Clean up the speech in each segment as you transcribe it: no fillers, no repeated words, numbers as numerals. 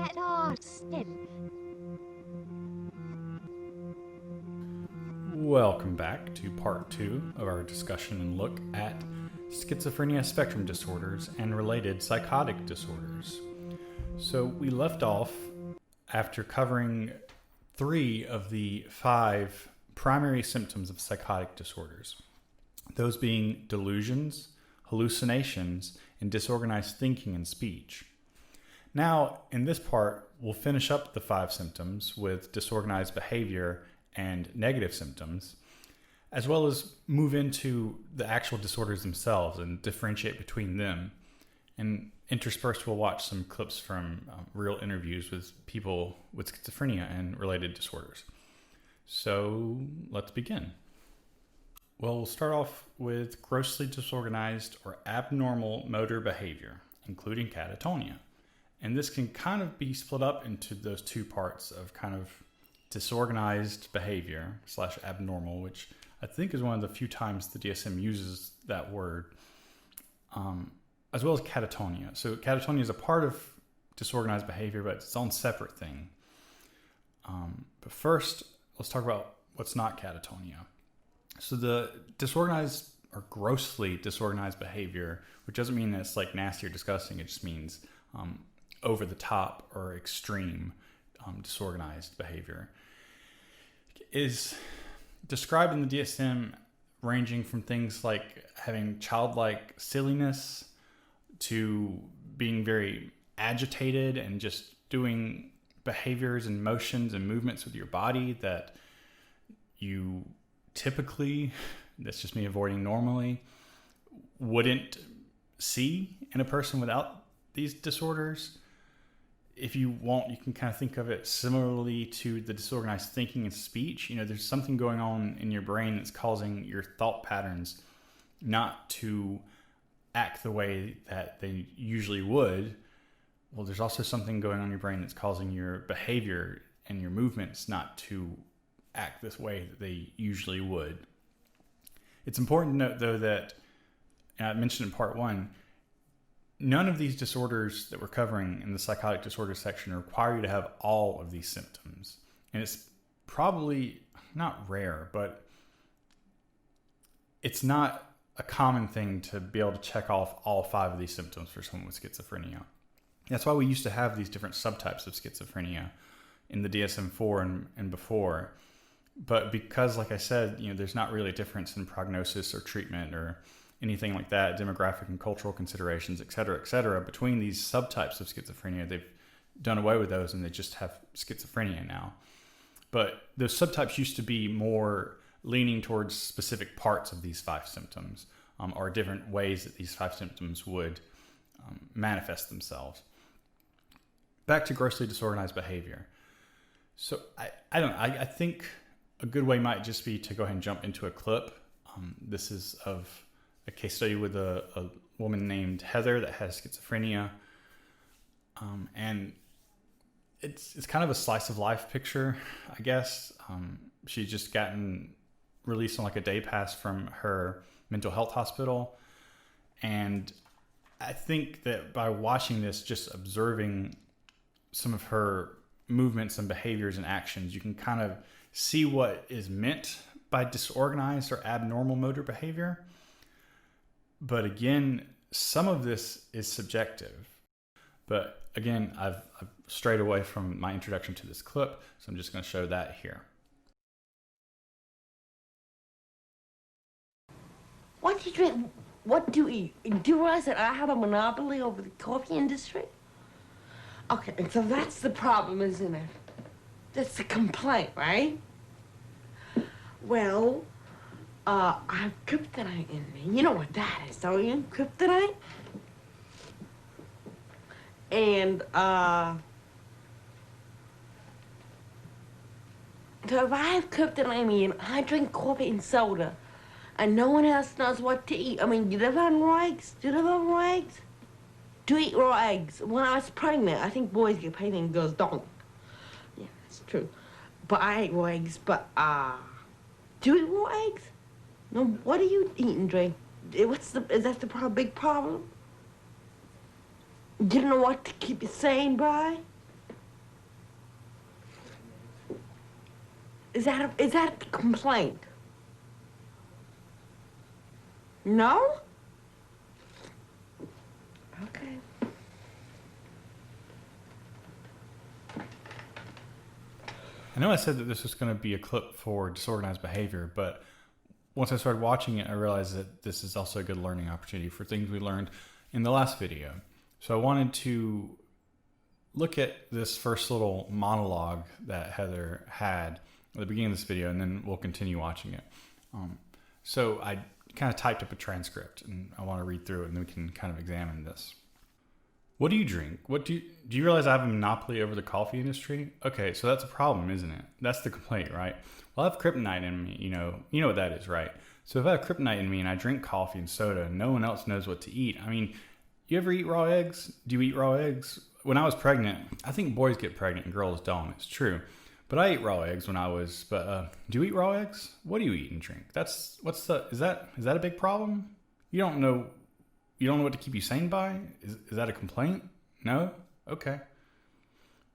that arse then. Welcome back to part 2 of our discussion and look at schizophrenia spectrum disorders and related psychotic disorders. So we left off after covering 3 of the 5 primary symptoms of psychotic disorders, those being delusions, hallucinations, and disorganized thinking and speech. Now, in this part, we'll finish up the 5 symptoms with disorganized behavior and negative symptoms, as well as move into the actual disorders themselves and differentiate between them. And interspersed, we'll watch some clips from real interviews with people with schizophrenia and related disorders. So let's begin. Well, we'll start off with grossly disorganized or abnormal motor behavior, including catatonia. And this can kind of be split up into those 2 parts of kind of disorganized behavior / abnormal, which I think is one of the few times the DSM uses that word, as well as catatonia. So catatonia is a part of disorganized behavior, but it's its own separate thing. But first, let's talk about what's not catatonia. So the disorganized or grossly disorganized behavior, which doesn't mean that it's like nasty or disgusting, it just means over the top or extreme disorganized behavior, is described in the DSM ranging from things like having childlike silliness to being very agitated and just doing behaviors and motions and movements with your body that you typically, that's just me avoiding normally, wouldn't see in a person without these disorders. If you want, you can kind of think of it similarly to the disorganized thinking and speech. You know, there's something going on in your brain that's causing your thought patterns not to act the way that they usually would. Well, there's also something going on in your brain that's causing your behavior and your movements not to act this way that they usually would. It's important to note, though, that, and I mentioned in part 1, none of these disorders that we're covering in the psychotic disorders section require you to have all of these symptoms. And it's probably not rare, but it's not a common thing to be able to check off all 5 of these symptoms for someone with schizophrenia. That's why we used to have these different subtypes of schizophrenia in the DSM-4 and before. But because, like I said, you know, there's not really a difference in prognosis or treatment or anything like that, demographic and cultural considerations, et cetera, between these subtypes of schizophrenia, they've done away with those and they just have schizophrenia now. But those subtypes used to be more leaning towards specific parts of these 5 symptoms, or different ways that these 5 symptoms would manifest themselves. Back to grossly disorganized behavior. So I think a good way might just be to go ahead and jump into a clip. This is of a case study with a woman named Heather that has schizophrenia. And it's kind of a slice of life picture, I guess. She's just gotten released on like a day pass from her mental health hospital. And I think that by watching this, just observing some of her movements and behaviors and actions, you can kind of see what is meant by disorganized or abnormal motor behavior. But again, some of this is subjective. But again, I've strayed away from my introduction to this clip, so I'm just going to show that here. What do you drink? What do you eat? Do you realize that I have a monopoly over the coffee industry? Okay, and so that's the problem, isn't it? That's the complaint, right? Well, I have kryptonite in me. You know what that is, don't you? Kryptonite? And, so if I have kryptonite in me and I drink coffee and soda, and no one else knows what to eat. I mean, you live on raw eggs? Do you live on raw eggs? Do you eat raw eggs? When I was pregnant, I think boys get pregnant and girls don't. Yeah, that's true. But I ate raw eggs, but, do you eat raw eggs? No, what do you eat and drink? Is that the big problem? You don't know what to keep you sane by? Is that a complaint? No? Okay. I know I said that this was going to be a clip for disorganized behavior, but once I started watching it, I realized that this is also a good learning opportunity for things we learned in the last video. So I wanted to look at this first little monologue that Heather had at the beginning of this video, and then we'll continue watching it. So I kind of typed up a transcript, and I want to read through it, and then we can kind of examine this. What do you drink? Do you realize I have a monopoly over the coffee industry? Okay, so that's a problem, isn't it? That's the complaint, right? Well, I have kryptonite in me, you know what that is, right? So if I have kryptonite in me and I drink coffee and soda and no one else knows what to eat, I mean, you ever eat raw eggs? Do you eat raw eggs? When I was pregnant, I think boys get pregnant and girls don't, it's true. But I ate raw eggs when I was, do you eat raw eggs? What do you eat and drink? Is that a big problem? You don't know what to keep you sane by? Is that a complaint? No? Okay.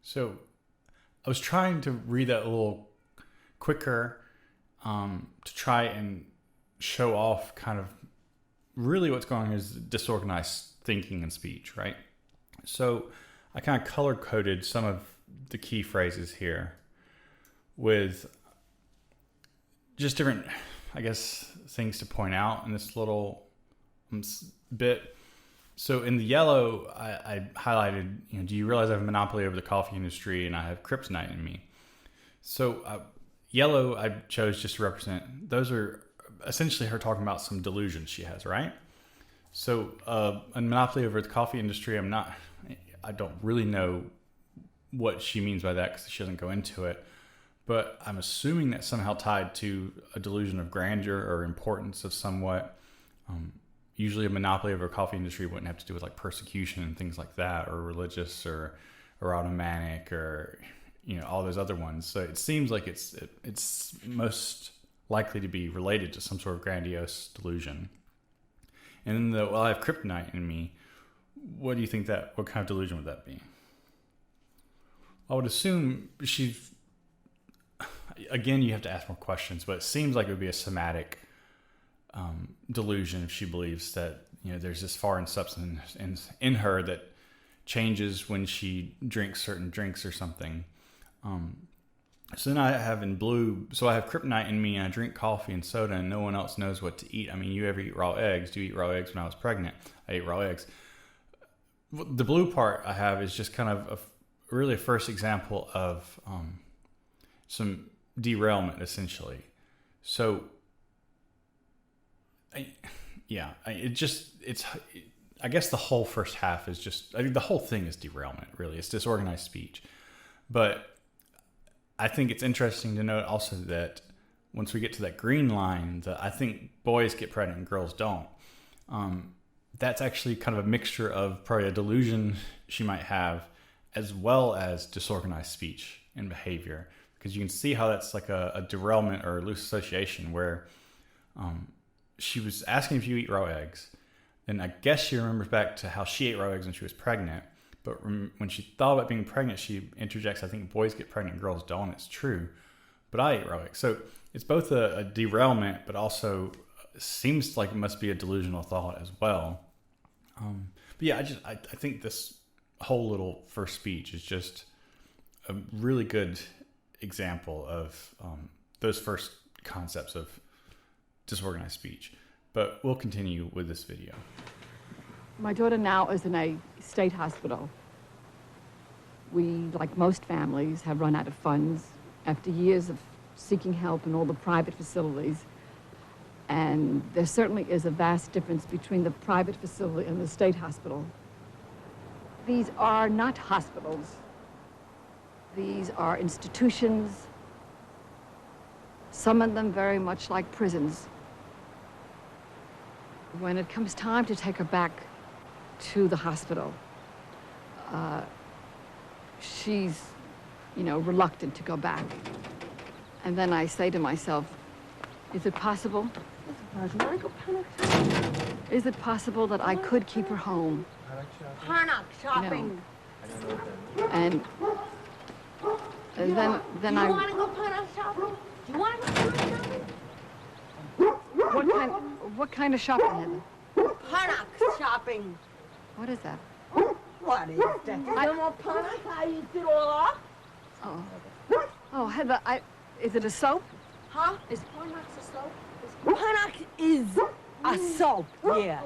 So I was trying to read that a little quicker to try and show off kind of really what's going on is disorganized thinking and speech, right? So I kind of color coded some of the key phrases here with just different, I guess, things to point out in this little bit. So in the yellow, I highlighted, do you realize I have a monopoly over the coffee industry and I have kryptonite in me? So yellow, I chose just to represent, those are essentially her talking about some delusions she has, right? So a monopoly over the coffee industry, I don't really know what she means by that because she doesn't go into it. But I'm assuming that's somehow tied to a delusion of grandeur or importance of somewhat. Usually a monopoly over a coffee industry wouldn't have to do with like persecution and things like that, or religious or automatic or, all those other ones. So it seems like it's most likely to be related to some sort of grandiose delusion. And then I have kryptonite in me. What do you think what kind of delusion would that be? I would assume again, you have to ask more questions, but it seems like it would be a somatic delusion if she believes that there's this foreign substance in her that changes when she drinks certain drinks or something. So then I have in blue, so I have kryptonite in me and I drink coffee and soda and no one else knows what to eat. I mean, you ever eat raw eggs? Do you eat raw eggs? When I was pregnant, I ate raw eggs. The blue part I have is just kind of really a first example of some derailment, essentially. So I guess the whole first half is the whole thing is derailment, really. It's disorganized speech. But I think it's interesting to note also that once we get to that green line, that I think boys get pregnant and girls don't. That's actually kind of a mixture of probably a delusion she might have as well as disorganized speech and behavior. Because you can see how that's like a derailment or a loose association where she was asking if you eat raw eggs. And I guess she remembers back to how she ate raw eggs when she was pregnant. But when she thought about being pregnant, she interjects, I think boys get pregnant, girls don't. It's true. But I ate raw eggs. So it's both a derailment, but also seems like it must be a delusional thought as well. But yeah, I think this whole little first speech is just a really good example of those first concepts of disorganized speech. But we'll continue with this video. My daughter now is in a state hospital. We, like most families, have run out of funds after years of seeking help in all the private facilities. And there certainly is a vast difference between the private facility and the state hospital. These are not hospitals. These are institutions, some of them very much like prisons. When it comes time to take her back to the hospital, she's, reluctant to go back. And then I say to myself, is it possible? Is it possible that I could keep her home? Product shopping. And then You I... want to go product shopping? Do you want to go shopping? What kind of shopping, Heather? Panax shopping. What is that? What is that? No more Panax? I used it all up. Oh. Oh, Heather, is it a soap? Huh? Is Panax a soap? Panax is a soap, yeah.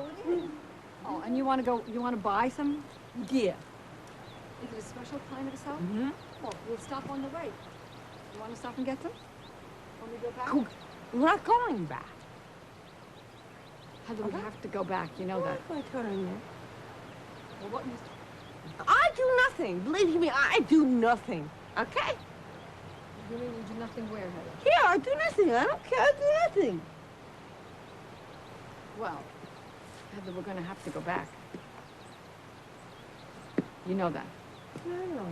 Oh, and you want to buy some? Yeah. Is it a special kind of a soap? Mm-hmm. Well, we'll stop on the way. You want to stop and get some? When we go back? Cool. We're not going back. Heather, we have to go back. You know that. What am I telling you? Well, what you... I do nothing. Believe me, I do nothing. Okay? You mean you do nothing where, Heather? Yeah, I do nothing. I don't care. I do nothing. Well, Heather, we're going to have to go back. You know that. I know.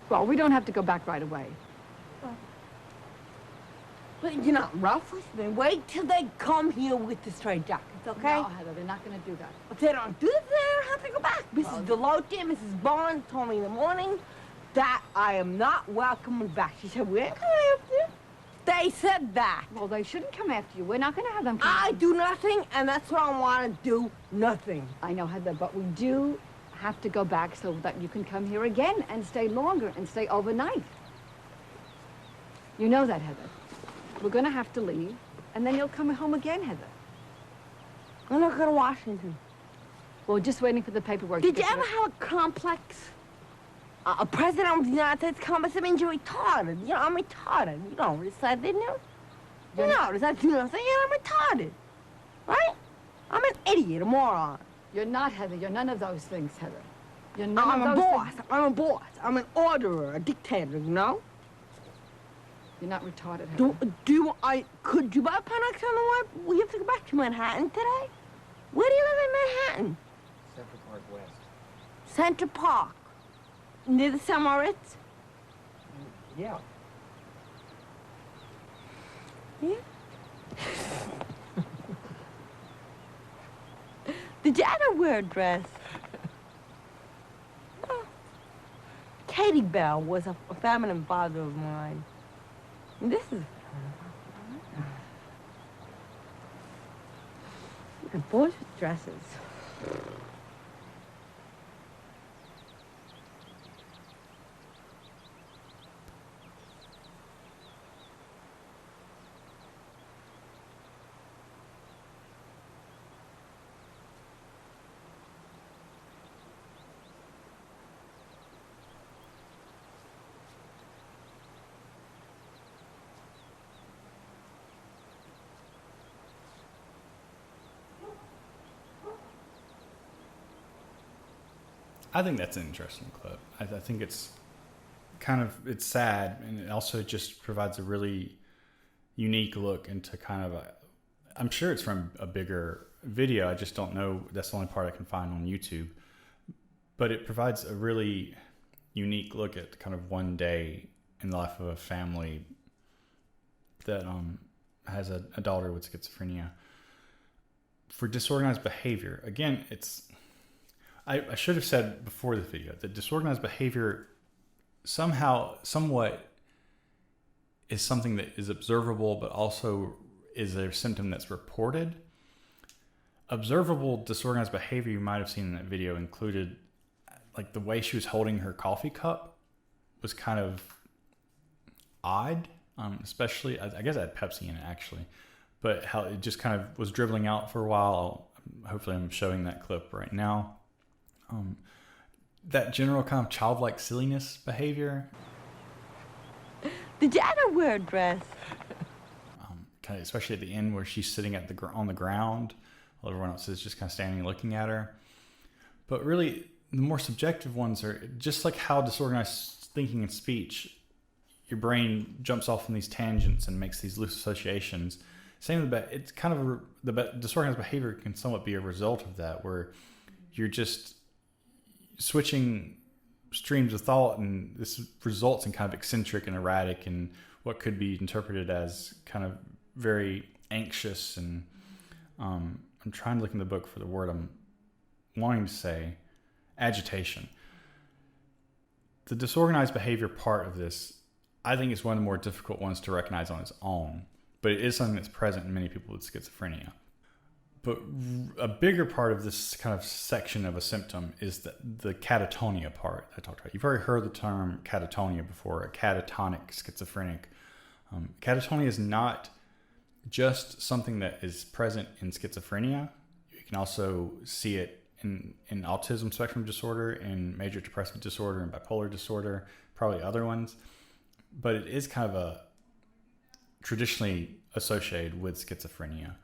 Well, we don't have to go back right away. But you're not rough with me. Wait till they come here with the straight jackets, okay? No, Heather, they're not going to do that. If they don't do that, they don't have to go back. Mrs. Delote and Mrs. Bond told me in the morning that I am not welcoming back. She said, we ain't coming after you. They said that. Well, they shouldn't come after you. We're not going to have them come I after do nothing, and that's what I want to do, nothing. I know, Heather, but we do have to go back so that you can come here again and stay longer and stay overnight. You know that, Heather. We're going to have to leave, and then you'll come home again, Heather. I'm not going to Washington. We're just waiting for the paperwork. Did you ever have a complex? A president of the United States complex? That means you're retarded. You know, I'm retarded. You don't notice that, didn't you? You notice that, you know what I'm saying? I'm retarded. Right? I'm an idiot, a moron. You're not, Heather. You're none of those things, Heather. You're none I'm of a those boss. things. I'm a boss. I'm an orderer, a dictator, you know? You're not retarded, Heather. Could you buy Panax on the way? We have to go back to Manhattan today? Where do you live in Manhattan? Central Park West. Central Park. Near the St. Moritz? Yeah. Yeah. Did you ever wear a dress? Oh. Katie Bell was a feminine bother of mine. And this is... And boys with dresses. I think that's an interesting clip. I think it's it's sad, and it also just provides a really unique look into I'm sure it's from a bigger video. I just don't know. That's the only part I can find on YouTube. But it provides a really unique look at kind of one day in the life of a family that has a daughter with schizophrenia. For disorganized behavior, again, I should have said before the video that disorganized behavior somewhat is something that is observable, but also is a symptom that's reported. Observable disorganized behavior you might have seen in that video included like the way she was holding her coffee cup was kind of odd, especially, I guess I had Pepsi in it actually, but how it just kind of was dribbling out for a while. Hopefully I'm showing that clip right now. That general kind of childlike silliness behavior. Did you ever wear a dress? Kind of, especially at the end where she's sitting on the ground while everyone else is just kind of standing looking at her. But really, the more subjective ones are just like how disorganized thinking and speech, your brain jumps off on these tangents and makes these loose associations. Same with that. It's kind of the disorganized behavior can somewhat be a result of that, where you're just switching streams of thought, and this results in kind of eccentric and erratic and what could be interpreted as kind of very anxious and I'm trying to look in the book for the word I'm wanting to say, agitation. The disorganized behavior part of this I think it's one of the more difficult ones to recognize on its own, but it is something that's present in many people with schizophrenia. But a bigger part of this kind of section of a symptom is the catatonia part I talked about. You've already heard the term catatonia before, a catatonic schizophrenic. Catatonia is not just something that is present in schizophrenia. You can also see it in autism spectrum disorder, in major depressive disorder, and bipolar disorder, probably other ones. But it is kind of a traditionally associated with schizophrenia.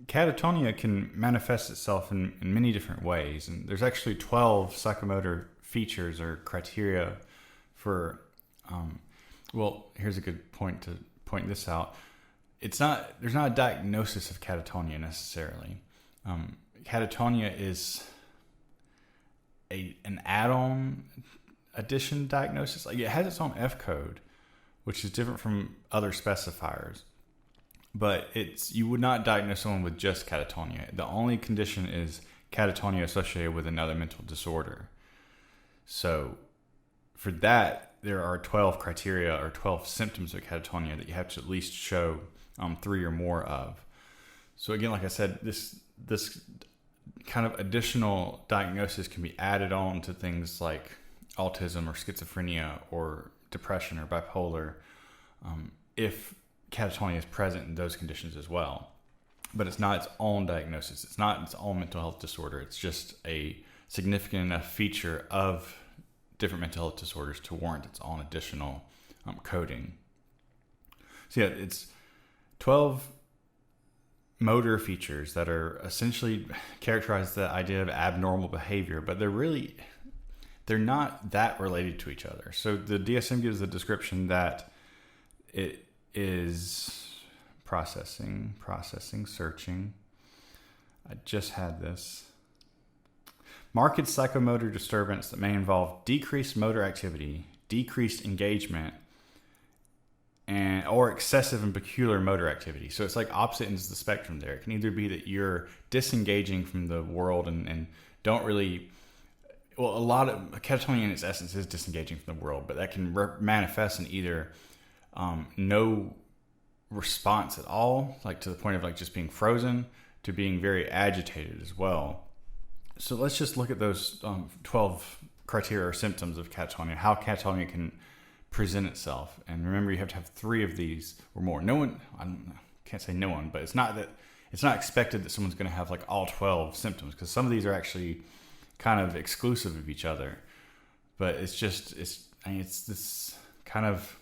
Catatonia can manifest itself in many different ways, and there's actually 12 psychomotor features or criteria for, well, here's a good point to point this out. There's not a diagnosis of catatonia necessarily. Catatonia is an add-on addition diagnosis. Like, it has its own F code, which is different from other specifiers. But you would not diagnose someone with just catatonia. The only condition is catatonia associated with another mental disorder. So for that, there are 12 criteria or 12 symptoms of catatonia that you have to at least show 3 or more of. So again, like I said, this kind of additional diagnosis can be added on to things like autism or schizophrenia or depression or bipolar if catatonia is present in those conditions as well. But it's not its own diagnosis. It's not its own mental health disorder. It's just a significant enough feature of different mental health disorders to warrant its own additional coding. So yeah, it's 12 motor features that are essentially characterize the idea of abnormal behavior, but they're not that related to each other. So the DSM gives the description that it is processing, searching. I just had this. Marked psychomotor disturbance that may involve decreased motor activity, decreased engagement, or excessive and peculiar motor activity. So it's like opposite ends of the spectrum there. It can either be that you're disengaging from the world and don't really... Well, a lot of catatonia in its essence is disengaging from the world, but that can manifest in either no response at all, like to the point of like just being frozen, to being very agitated as well. So let's just look at those 12 criteria or symptoms of catatonia, how catatonia can present itself. And remember, you have to have 3 of these or more. Can't say no one, but it's not expected that someone's going to have like all 12 symptoms, because some of these are actually kind of exclusive of each other. But it's this kind of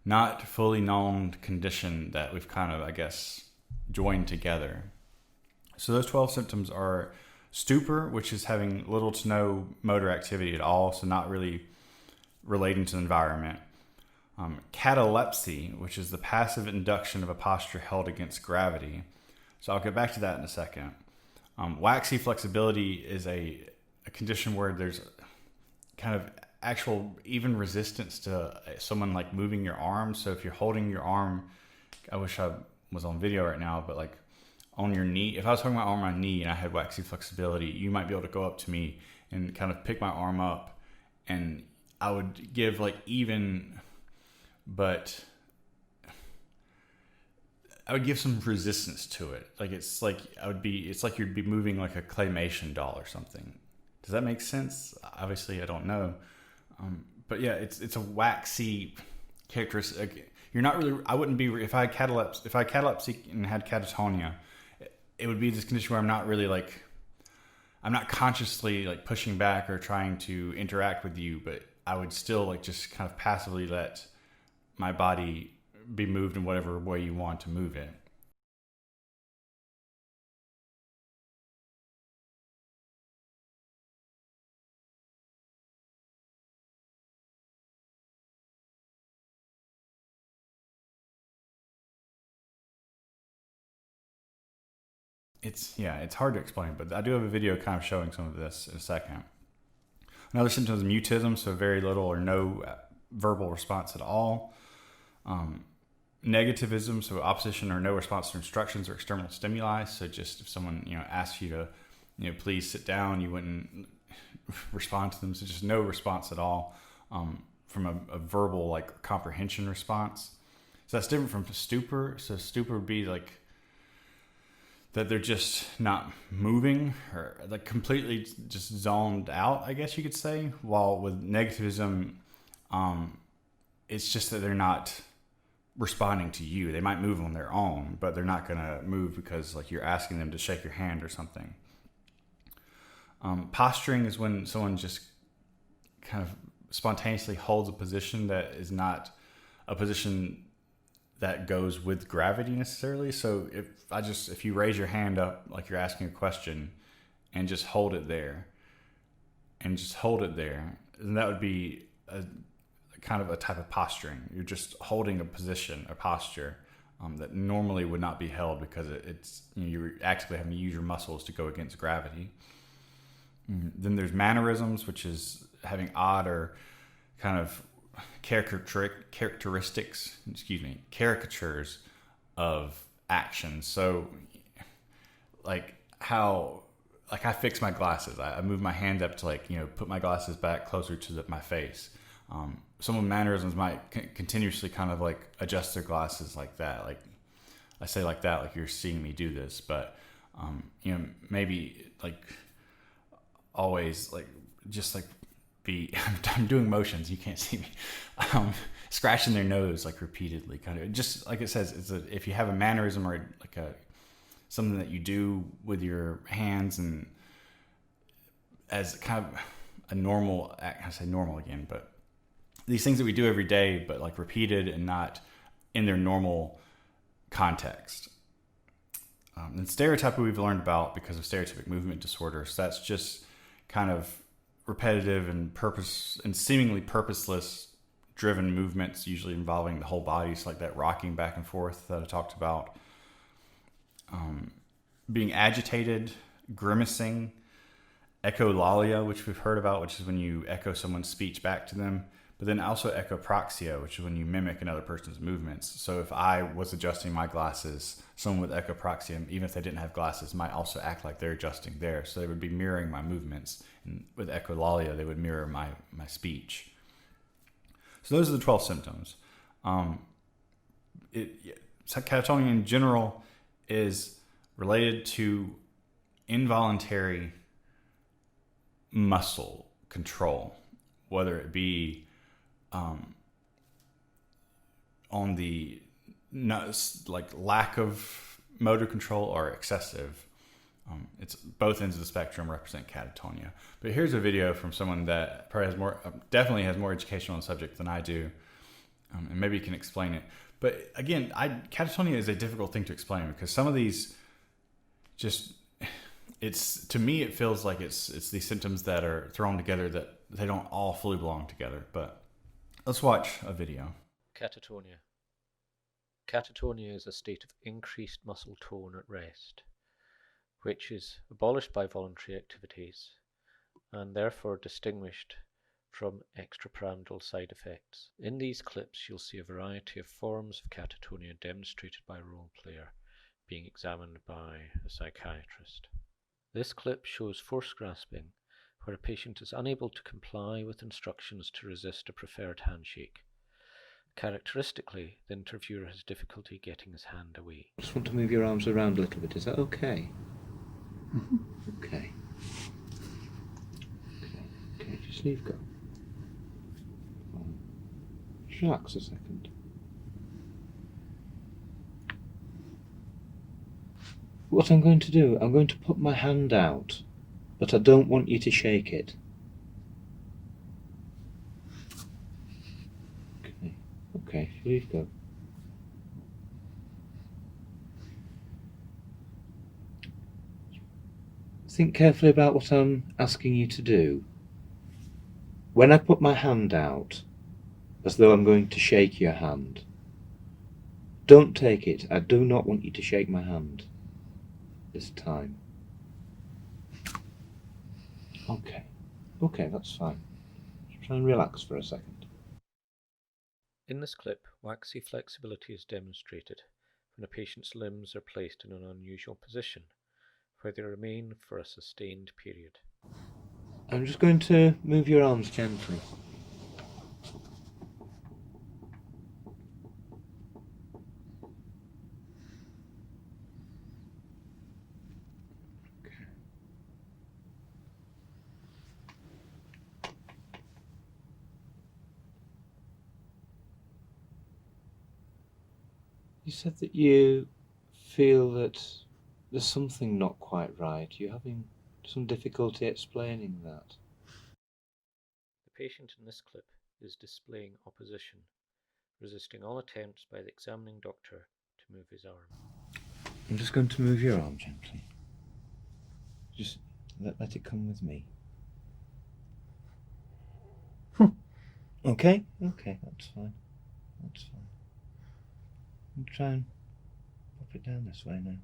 not fully known condition that we've kind of, I guess, joined together. So those 12 symptoms are stupor, which is having little to no motor activity at all, so not really relating to the environment. Catalepsy, which is the passive induction of a posture held against gravity. So I'll get back to that in a second. Waxy flexibility is a condition where there's kind of actual even resistance to someone like moving your arm. So if you're holding your arm, I wish I was on video right now, but like on your knee, if I was holding my arm on my knee and I had waxy flexibility, you might be able to go up to me and kind of pick my arm up, and I would give like even, but I would give some resistance to it. Like it's like you'd be moving like a claymation doll or something. Does that make sense? Obviously, I don't know. But yeah, it's a waxy characteristic. You're not really. I wouldn't be if I had catalepsy and had catatonia. It would be this condition where I'm not really like, I'm not consciously like pushing back or trying to interact with you, but I would still like just kind of passively let my body be moved in whatever way you want to move it. It's hard to explain, but I do have a video kind of showing some of this in a second. Another symptom is mutism, so very little or no verbal response at all. Negativism, so opposition or no response to instructions or external stimuli. So just if someone asks you to please sit down, you wouldn't respond to them. So just no response at all from a verbal like comprehension response. So that's different from stupor. So stupor would be like that they're just not moving or like completely just zoned out, I guess you could say. While with negativism, it's just that they're not responding to you. They might move on their own, but they're not going to move because like you're asking them to shake your hand or something. Posturing is when someone just kind of spontaneously holds a position that is not a position that goes with gravity necessarily. So if you raise your hand up like you're asking a question and just hold it there, then that would be a kind of a type of posturing. You're just holding a position, a posture that normally would not be held because it's you're actively having to use your muscles to go against gravity. Then there's mannerisms, which is having odd or kind of caricatures of actions. So like how like I fix my glasses. I move my hand up to like, put my glasses back closer to my face. Some of mannerisms might continuously kind of like adjust their glasses like that. Like I say like that, like you're seeing me do this, but maybe like always like just like I'm doing motions. You can't see me. Scratching their nose like repeatedly, kind of just like it says. If you have a mannerism or like something that you do with your hands and as kind of a normal, I say normal again, but these things that we do every day, but like repeated and not in their normal context. And stereotyping we've learned about because of stereotypic movement disorders. That's just kind of repetitive and seemingly purposeless driven movements, usually involving the whole body. So like that rocking back and forth that I talked about. Being agitated, grimacing, echolalia, which we've heard about, which is when you echo someone's speech back to them. But then also echopraxia, which is when you mimic another person's movements. So if I was adjusting my glasses, someone with echopraxia, even if they didn't have glasses, might also act like they're adjusting theirs. So they would be mirroring my movements. And with echolalia, they would mirror my speech. So those are the 12 symptoms. Catatonia in general is related to involuntary muscle control, whether it be on the like lack of motor control or excessive. It's both ends of the spectrum represent catatonia. But here's a video from someone that probably definitely has more education on the subject than I do, and maybe you can explain it. But again, catatonia is a difficult thing to explain because some of these to me it feels like it's these symptoms that are thrown together that they don't all fully belong together. But let's watch a video. Catatonia. Catatonia is a state of increased muscle tone at rest, which is abolished by voluntary activities and therefore distinguished from extrapyramidal side effects. In these clips, you'll see a variety of forms of catatonia demonstrated by a role player being examined by a psychiatrist. This clip shows force grasping, where a patient is unable to comply with instructions to resist a preferred handshake. Characteristically, the interviewer has difficulty getting his hand away. I just want to move your arms around a little bit. Is that okay? Okay. Okay, just leave go. Just relax a second. What I'm going to do, I'm going to put my hand out, but I don't want you to shake it. Okay, leave go. Think carefully about what I'm asking you to do. When I put my hand out, as though I'm going to shake your hand, don't take it. I do not want you to shake my hand this time. Okay, that's fine. Just try and relax for a second. In this clip, waxy flexibility is demonstrated when a patient's limbs are placed in an unusual position, where they remain for a sustained period. I'm just going to move your arms gently. You said that you feel that there's something not quite right. You're having some difficulty explaining that. The patient in this clip is displaying opposition, resisting all attempts by the examining doctor to move his arm. I'm just going to move your arm gently. Just let it come with me. Okay? Okay, that's fine. That's fine. I'll try and pop it down this way now.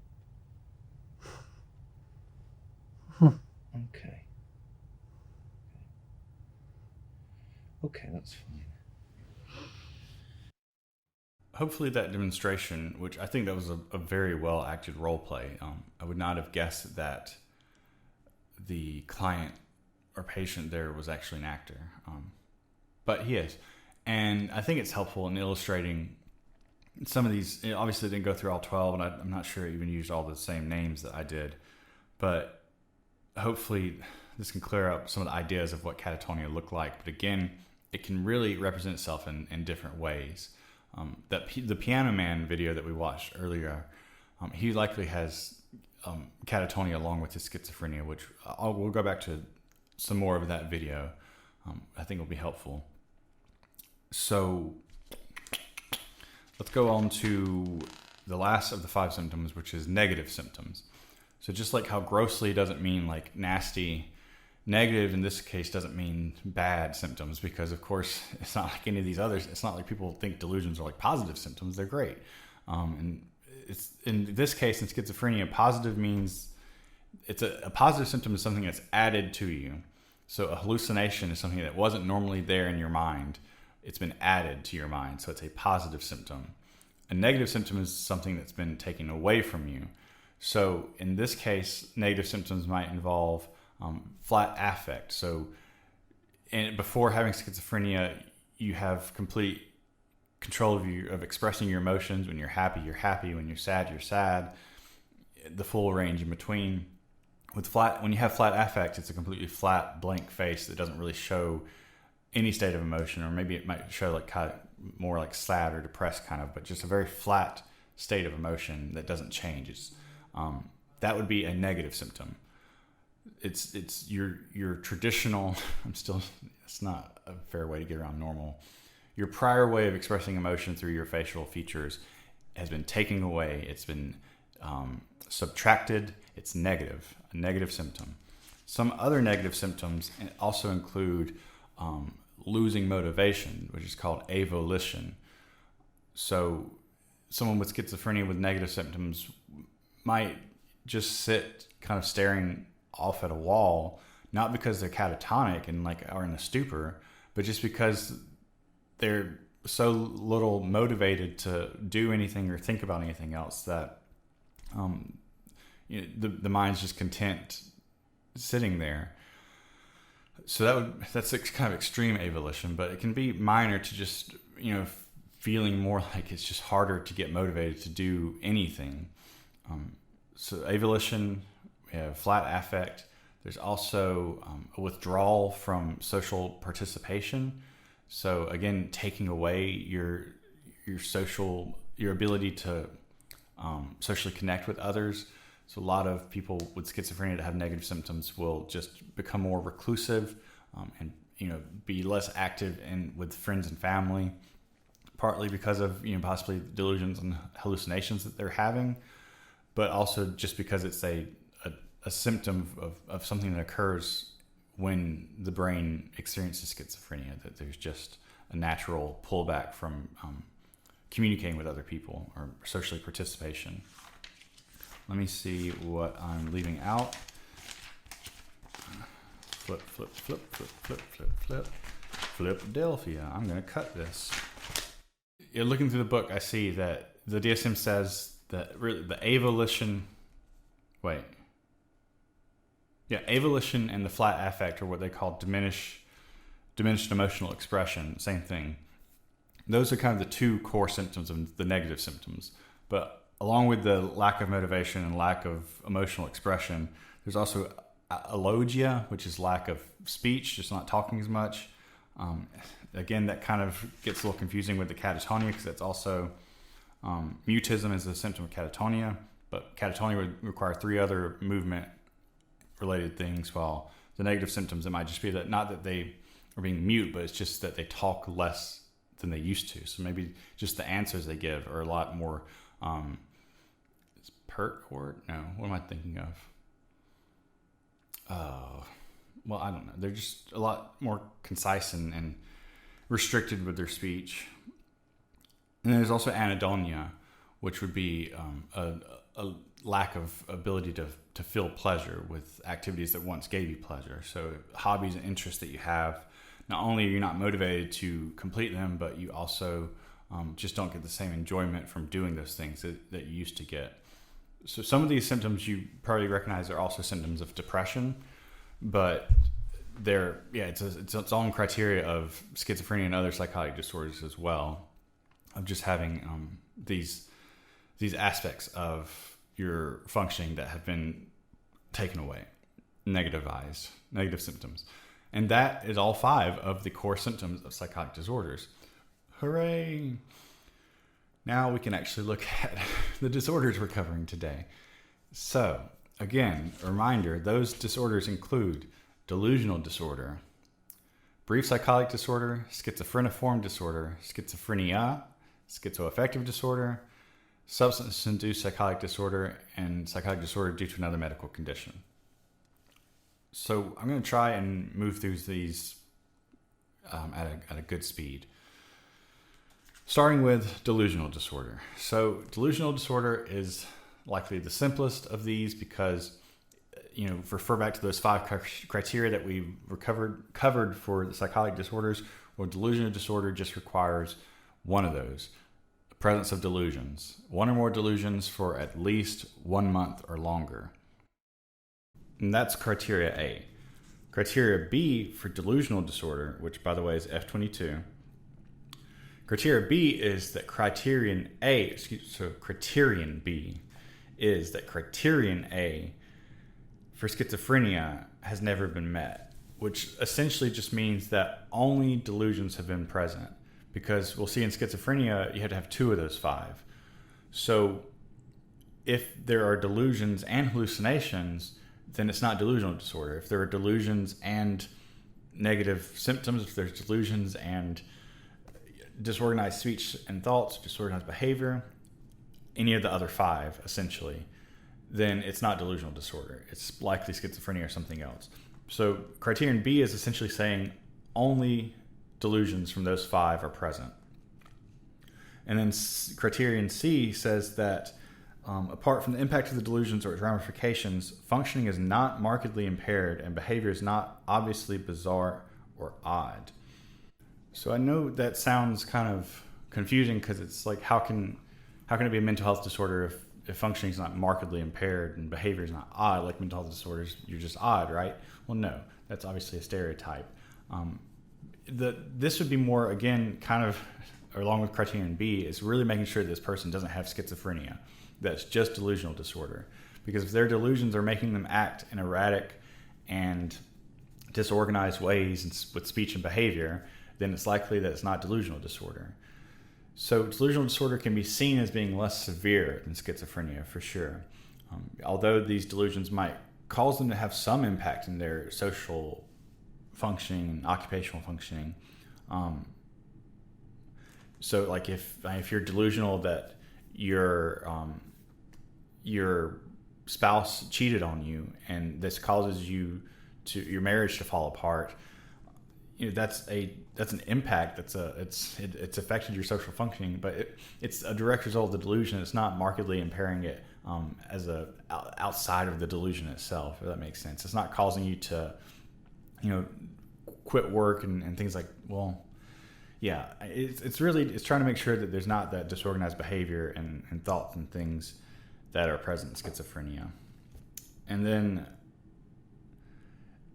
Okay. Okay, that's fine. Hopefully that demonstration, which I think that was a very well acted role play, I would not have guessed that the client or patient there was actually an actor, but he is. And I think it's helpful in illustrating some of these. It obviously didn't go through all 12, and I'm not sure it even used all the same names that I did, but hopefully this can clear up some of the ideas of what catatonia looked like. But again, it can really represent itself in different ways. The Piano Man video that we watched earlier, he likely has catatonia along with his schizophrenia, which we'll go back to some more of that video. I think will be helpful. So let's go on to the last of the 5 symptoms, which is negative symptoms. So just like how grossly doesn't mean like nasty, negative in this case doesn't mean bad symptoms, because of course it's not like any of these others. It's not like people think delusions are like positive symptoms. They're great. And it's in this case, in schizophrenia, positive means it's a positive symptom is something that's added to you. So a hallucination is something that wasn't normally there in your mind. It's been added to your mind. So it's a positive symptom. A negative symptom is something that's been taken away from you. So in this case, negative symptoms might involve flat affect. So before having schizophrenia, you have complete control of expressing your emotions. When you're happy, you're happy. When you're sad, the full range in between. When you have flat affect, it's a completely flat, blank face that doesn't really show any state of emotion, or maybe it might show like kind of more like sad or depressed kind of, but just a very flat state of emotion that doesn't change. It's that would be a negative symptom. It's your traditional. It's not a fair way to get around normal. Your prior way of expressing emotion through your facial features has been taken away. It's been subtracted. It's negative, a negative symptom. Some other negative symptoms also include losing motivation, which is called avolition. So someone with schizophrenia with negative symptoms might just sit kind of staring off at a wall, not because they're catatonic and like are in a stupor, but just because they're so little motivated to do anything or think about anything else that the mind's just content sitting there. So that's kind of extreme avolition, but it can be minor to just feeling more like it's just harder to get motivated to do anything. So avolition, we have flat affect. There's also a withdrawal from social participation. So again, taking away your ability to socially connect with others. So a lot of people with schizophrenia that have negative symptoms will just become more reclusive and be less active with friends and family, partly because of possibly delusions and hallucinations that they're having, but also just because it's a symptom of something that occurs when the brain experiences schizophrenia, that there's just a natural pullback from communicating with other people or socially participation. Let me see what I'm leaving out. Flip. Philadelphia. I'm going to cut this. Looking through the book, I see that the DSM says that really the avolition... avolition and the flat affect are what they call diminished emotional expression. Same thing. Those are kind of the two core symptoms of the negative symptoms. But along with the lack of motivation and lack of emotional expression, there's also alogia, which is lack of speech, just not talking as much. Again, that kind of gets a little confusing with the catatonia because that's also Mutism is a symptom of catatonia, but catatonia would require 3 other movement-related things, while the negative symptoms, it might just be that not that they are being mute, but it's just that they talk less than they used to. So maybe just the answers they give are a lot more, is pert or no? What am I thinking of? Well, I don't know. They're just a lot more concise and restricted with their speech. And there's also anhedonia, which would be a lack of ability to feel pleasure with activities that once gave you pleasure. So hobbies and interests that you have, not only are you not motivated to complete them, but you also just don't get the same enjoyment from doing those things that you used to get. So some of these symptoms you probably recognize are also symptoms of depression, but it's its own criteria of schizophrenia and other psychotic disorders as well, of just having these aspects of your functioning that have been taken away, negative symptoms. And that is all 5 of the core symptoms of psychotic disorders. Hooray! Now we can actually look at the disorders we're covering today. So, again, a reminder, those disorders include delusional disorder, brief psychotic disorder, schizophreniform disorder, schizophrenia, schizoaffective disorder, substance-induced psychotic disorder, and psychotic disorder due to another medical condition. So I'm going to try and move through these at a good speed. Starting with delusional disorder. So delusional disorder is likely the simplest of these because, refer back to those 5 criteria that we covered for the psychotic disorders. Well, delusional disorder just requires one of those. The presence of delusions. 1 or more delusions for at least 1 month or longer. And that's criteria A. Criteria B for delusional disorder, which by the way is F22. Criteria B is that criterion B is that criterion A for schizophrenia has never been met, which essentially just means that only delusions have been present, because we'll see in schizophrenia you had to have 2 of those 5. So if there are delusions and hallucinations, then it's not delusional disorder. If there are delusions and negative symptoms, if there's delusions and disorganized speech and thoughts, disorganized behavior, any of the other 5 essentially, then it's not delusional disorder. It's likely schizophrenia or something else. So criterion B is essentially saying only delusions from those 5 are present. And then criterion C says that apart from the impact of the delusions or its ramifications, functioning is not markedly impaired and behavior is not obviously bizarre or odd. So I know that sounds kind of confusing because it's like, how can it be a mental health disorder if functioning is not markedly impaired and behavior is not odd? Like mental health disorders, you're just odd, right? Well, no, that's obviously a stereotype. This would be more, again, kind of along with criterion B, is really making sure this person doesn't have schizophrenia. That's just delusional disorder. Because if their delusions are making them act in erratic and disorganized ways with speech and behavior, then it's likely that it's not delusional disorder. So delusional disorder can be seen as being less severe than schizophrenia for sure. Although these delusions might cause them to have some impact in their social functioning and occupational functioning. So like if you're delusional that your spouse cheated on you and this causes your marriage to fall apart, that's an impact. It's affected your social functioning, but it's a direct result of the delusion. It's not markedly impairing it as outside of the delusion itself, if that makes sense. It's not causing you to quit work and things like, well, yeah, it's trying to make sure that there's not that disorganized behavior and thoughts and things that are present in schizophrenia. And then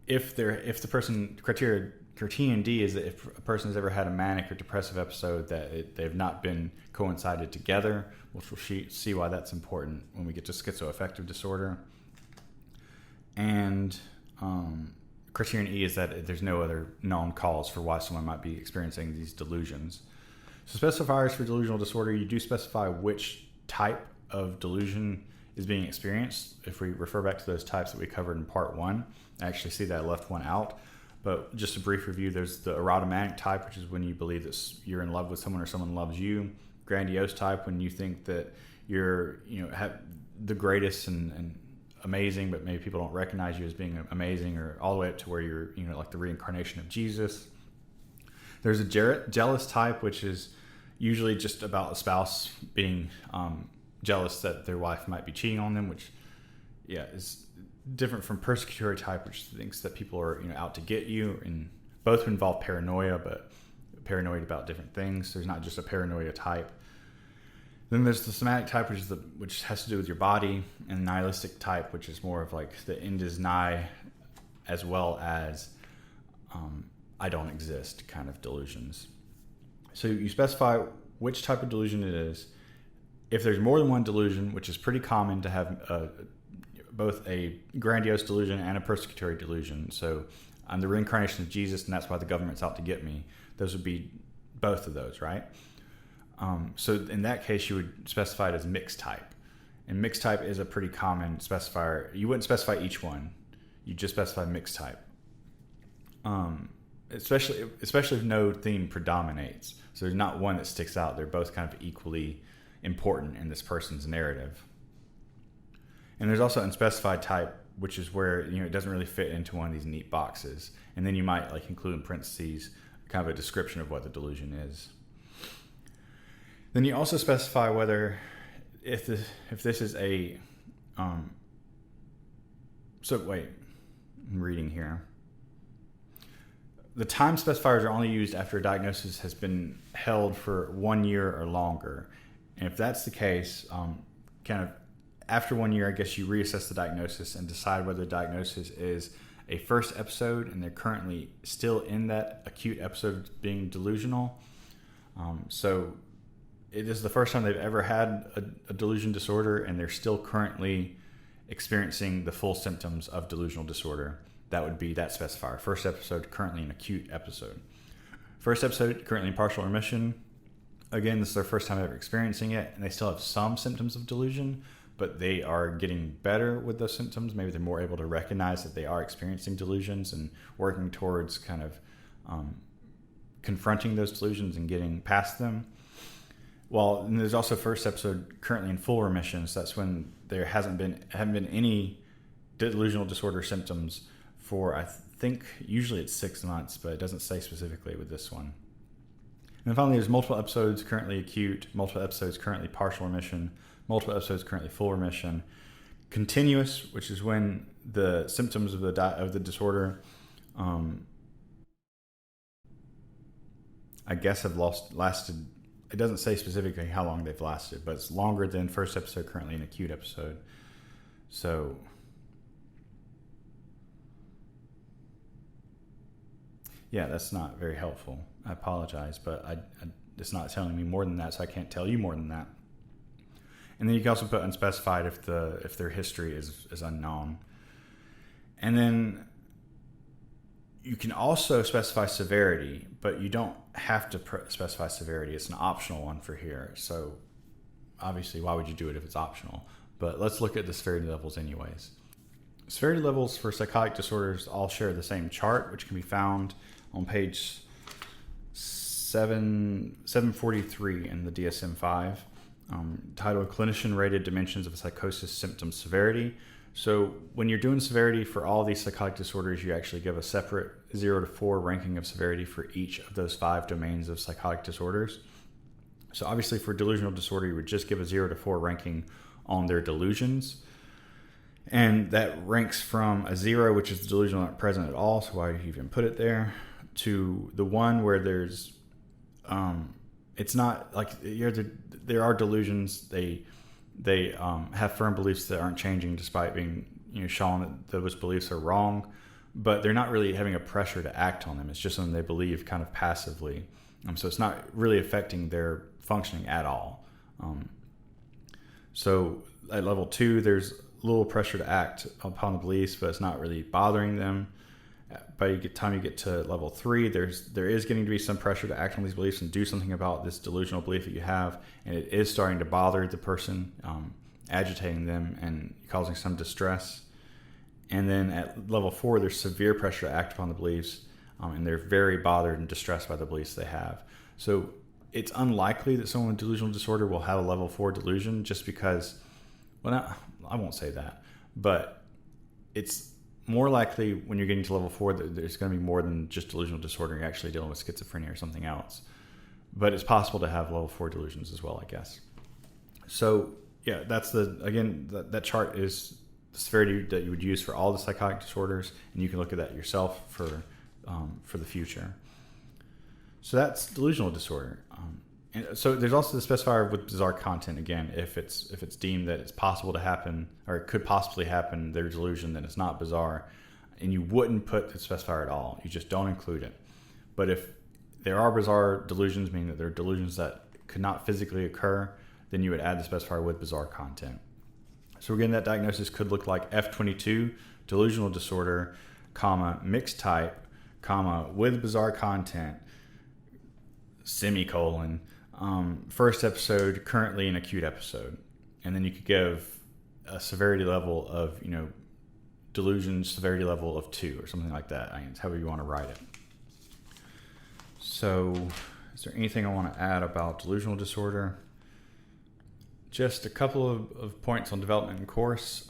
if the person, criterion D is that if a person has ever had a manic or depressive episode, that they've not been coincided together, which we'll see why that's important when we get to schizoaffective disorder. And criterion E is that there's no other known cause for why someone might be experiencing these delusions. So specifiers for delusional disorder, you do specify which type of delusion is being experienced. If we refer back to those types that we covered in part 1, I actually see that I left one out. But just a brief review, there's the erotomanic type, which is when you believe that you're in love with someone or someone loves you. Grandiose type, when you think that you're, have the greatest and amazing, but maybe people don't recognize you as being amazing, or all the way up to where you're, like the reincarnation of Jesus. There's a jealous type, which is usually just about a spouse being jealous that their wife might be cheating on them, which, is different from persecutory type, which thinks that people are, out to get you, and both involve paranoia, but paranoid about different things. There's not just a paranoia type. Then there's the somatic type, which has to do with your body, and nihilistic type, which is more of like the end is nigh, as well as I don't exist kind of delusions. So you specify which type of delusion it is. If there's more than one delusion, which is pretty common to have both a grandiose delusion and a persecutory delusion. So I'm the reincarnation of Jesus, and that's why the government's out to get me. Those would be both of those, right? So in that case, you would specify it as mixed type. And mixed type is a pretty common specifier. You wouldn't specify each one. You just specify mixed type. Especially if no theme predominates. So there's not one that sticks out. They're both kind of equally important in this person's narrative. And there's also unspecified type, which is where, it doesn't really fit into one of these neat boxes. And then you might include in parentheses kind of a description of what the delusion is. Then you also specify whether if this is a I'm reading here. The time specifiers are only used after a diagnosis has been held for 1 year or longer. And if that's the case, kind of after 1 year, I guess you reassess the diagnosis and decide whether the diagnosis is a first episode and they're currently still in that acute episode being delusional. So it is the first time they've ever had a delusion disorder, and they're still currently experiencing the full symptoms of delusional disorder. That would be that specifier. First episode, currently an acute episode. First episode, currently in partial remission. Again, this is their first time ever experiencing it, and they still have some symptoms of delusion, but they are getting better with those symptoms. Maybe they're more able to recognize that they are experiencing delusions and working towards kind of confronting those delusions and getting past them. Well, and there's also first episode currently in full remission. So that's when there haven't been any delusional disorder symptoms for, I think, usually it's 6 months, but it doesn't say specifically with this one. And then finally, there's multiple episodes currently acute, multiple episodes currently partial remission, multiple episodes currently full remission. Continuous, which is when the symptoms of the disorder, I guess, have lasted. It doesn't say specifically how long they've lasted, but it's longer than first episode, currently an acute episode. So, yeah, that's not very helpful. I apologize, but it's not telling me more than that, so I can't tell you more than that. And then you can also put unspecified if their history is unknown. And then you can also specify severity, but you don't have to specify severity. It's an optional one for here. So obviously, why would you do it if it's optional? But let's look at the severity levels anyways. Severity levels for psychotic disorders all share the same chart, which can be found on page 743 in the DSM-5, titled Clinician Rated Dimensions of Psychosis Symptom Severity. So when you're doing severity for all these psychotic disorders, you actually give a separate 0 to 4 ranking of severity for each of those 5 domains of psychotic disorders. So obviously for delusional disorder, you would just give a 0 to 4 ranking on their delusions. And that ranks from a 0, which is the delusion not present at all, so why do you even put it there, to the 1 where there's, it's not like, there are delusions, they have firm beliefs that aren't changing despite being shown that those beliefs are wrong, but they're not really having a pressure to act on them. It's just something they believe kind of passively. So it's not really affecting their functioning at all. So at level 2, there's a little pressure to act upon the beliefs, but it's not really bothering them. By the time you get to level 3, there is getting to be some pressure to act on these beliefs and do something about this delusional belief that you have, and it is starting to bother the person, agitating them and causing some distress. And then at level 4, there's severe pressure to act upon the beliefs, and they're very bothered and distressed by the beliefs they have. So it's unlikely that someone with delusional disorder will have a level 4 delusion, just because, well, I won't say that, but it's more likely when you're getting to level 4 that there's going to be more than just delusional disorder. You're actually dealing with schizophrenia or something else. But it's possible to have level 4 delusions as well, I guess. So yeah, that's that chart is the severity that you would use for all the psychotic disorders, and you can look at that yourself for the future. So that's delusional disorder. And so there's also the specifier with bizarre content. Again, if it's deemed that it's possible to happen, or it could possibly happen, their delusion, then it's not bizarre, and you wouldn't put the specifier at all. You just don't include it. But if there are bizarre delusions, meaning that there are delusions that could not physically occur, then you would add the specifier with bizarre content. So again, that diagnosis could look like F22, delusional disorder, comma, mixed type, comma, with bizarre content, semicolon, first episode, currently an acute episode. And then you could give a severity level of, delusion severity level of 2 or something like that. It's however you want to write it. So is there anything I want to add about delusional disorder? Just a couple of points on development and course.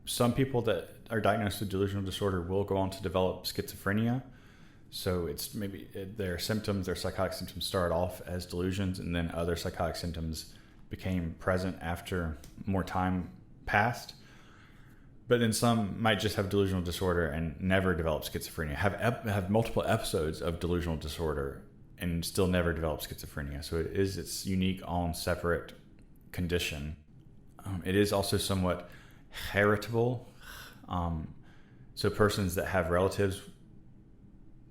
Some people that are diagnosed with delusional disorder will go on to develop schizophrenia. So it's maybe their psychotic symptoms started off as delusions, and then other psychotic symptoms became present after more time passed. But then some might just have delusional disorder and never develop schizophrenia, have multiple episodes of delusional disorder and still never develop schizophrenia. So it's unique, own separate condition. It is also somewhat heritable. So persons that have relatives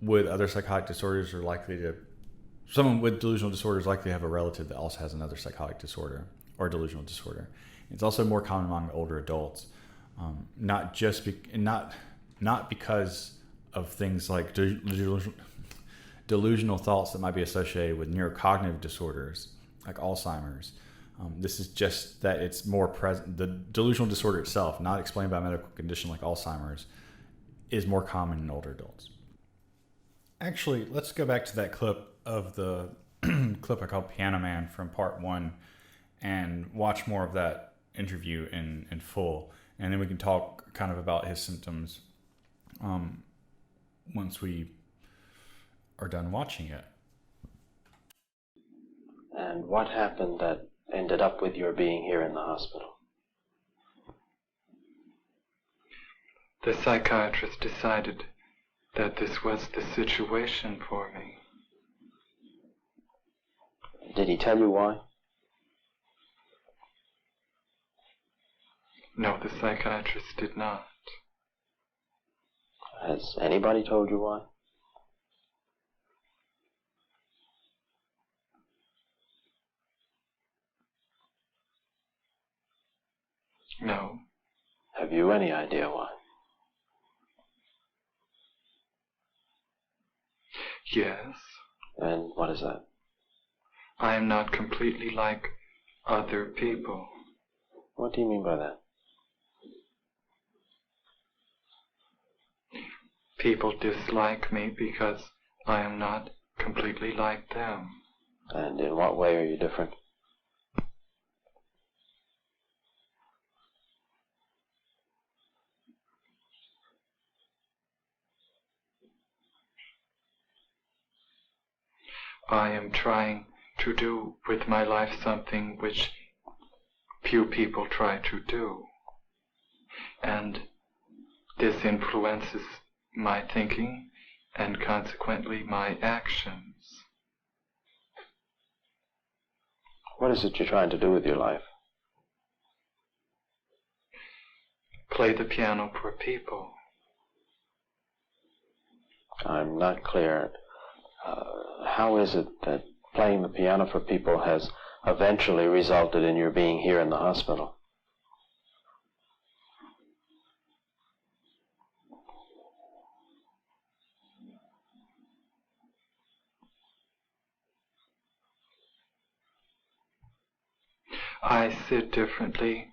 with other psychotic disorders are likely to, someone with delusional disorder is likely to have a relative that also has another psychotic disorder or delusional disorder. It's also more common among older adults, not because of things like delusional thoughts that might be associated with neurocognitive disorders like Alzheimer's. This is just that it's more present. The delusional disorder itself, not explained by a medical condition like Alzheimer's, is more common in older adults. Actually, let's go back to that clip of the clip I called Piano Man from part 1 and watch more of that interview in full. And then we can talk kind of about his symptoms once we are done watching it. And what happened that ended up with your being here in the hospital? The psychiatrist decided that this was the situation for me. Did he tell you why? No, the psychiatrist did not. Has anybody told you why? No. Have you any idea why? Yes. And what is that? I am not completely like other people. What do you mean by that? People dislike me because I am not completely like them. And in what way are you different? I am trying to do with my life something which few people try to do. And this influences my thinking and consequently my actions. What is it you're trying to do with your life? Play the piano for people. I'm not clear. How is it that playing the piano for people has eventually resulted in your being here in the hospital? I sit differently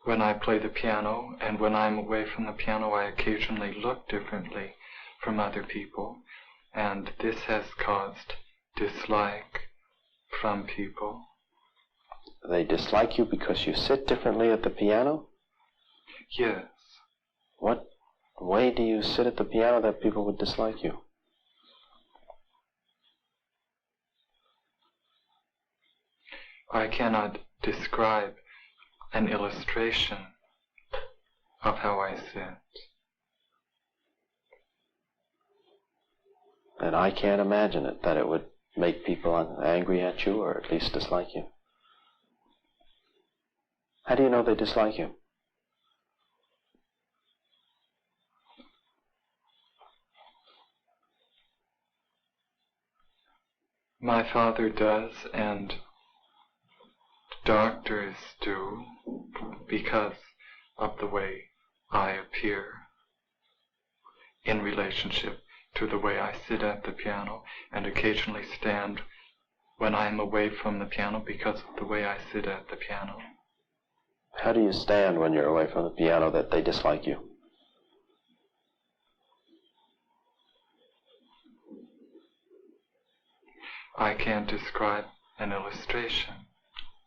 when I play the piano, and when I'm away from the piano I occasionally look differently from other people, and this has caused dislike from people. They dislike you because you sit differently at the piano? Yes. What way do you sit at the piano that people would dislike you? I cannot describe an illustration of how I sit. And I can't imagine it, that it would make people angry at you or at least dislike you. How do you know they dislike you? My father does, and doctors do, because of the way I appear in relationship to the way I sit at the piano, and occasionally stand when I am away from the piano because of the way I sit at the piano. How do you stand when you're away from the piano that they dislike you? I can't describe an illustration.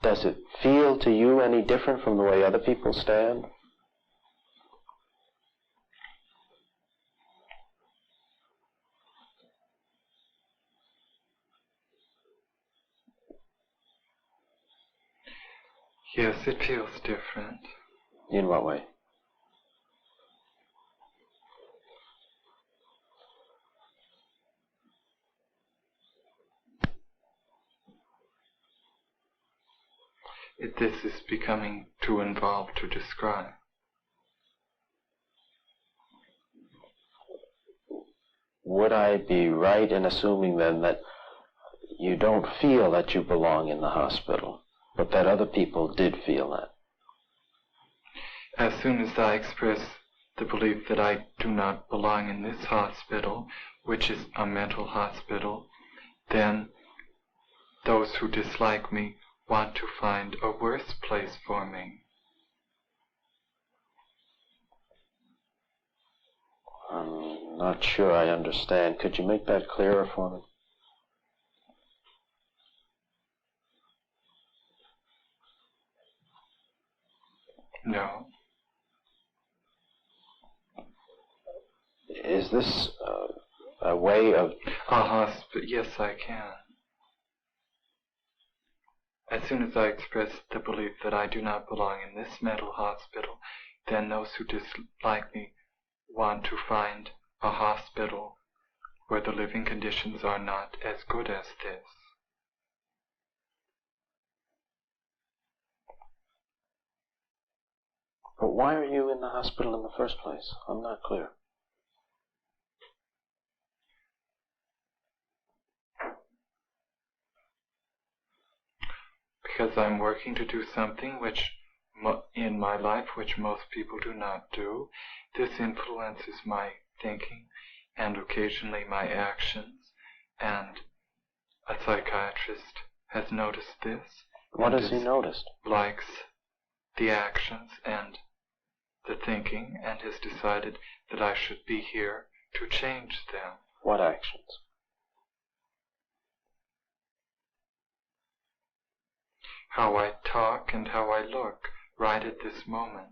Does it feel to you any different from the way other people stand? Yes, it feels different. In what way? This is becoming too involved to describe. Would I be right in assuming then that you don't feel that you belong in the hospital, but that other people did feel that? As soon as I express the belief that I do not belong in this hospital, which is a mental hospital, then those who dislike me want to find a worse place for me. I'm not sure I understand. Could you make that clearer for me? No. Is this a way of... A hospital? Yes, I can. As soon as I express the belief that I do not belong in this mental hospital, then those who dislike me want to find a hospital where the living conditions are not as good as this. But why are you in the hospital in the first place? I'm not clear. Because I'm working to do something which in my life which most people do not do. This influences my thinking and occasionally my actions, and a psychiatrist has noticed this. What has he noticed? Likes the actions and the thinking, and has decided that I should be here to change them. What actions? How I talk and how I look right at this moment.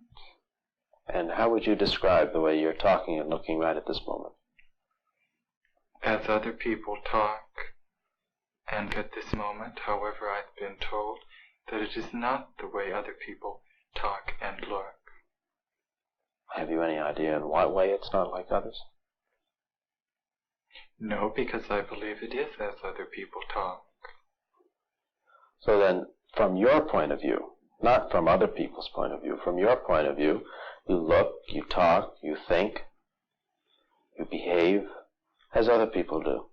And how would you describe the way you're talking and looking right at this moment? As other people talk, and at this moment, however, I've been told that it is not the way other people talk and look. Have you any idea in what way it's not like others? No, because I believe it is as other people talk. So then, from your point of view, not from other people's point of view, from your point of view, you look, you talk, you think, you behave as other people do.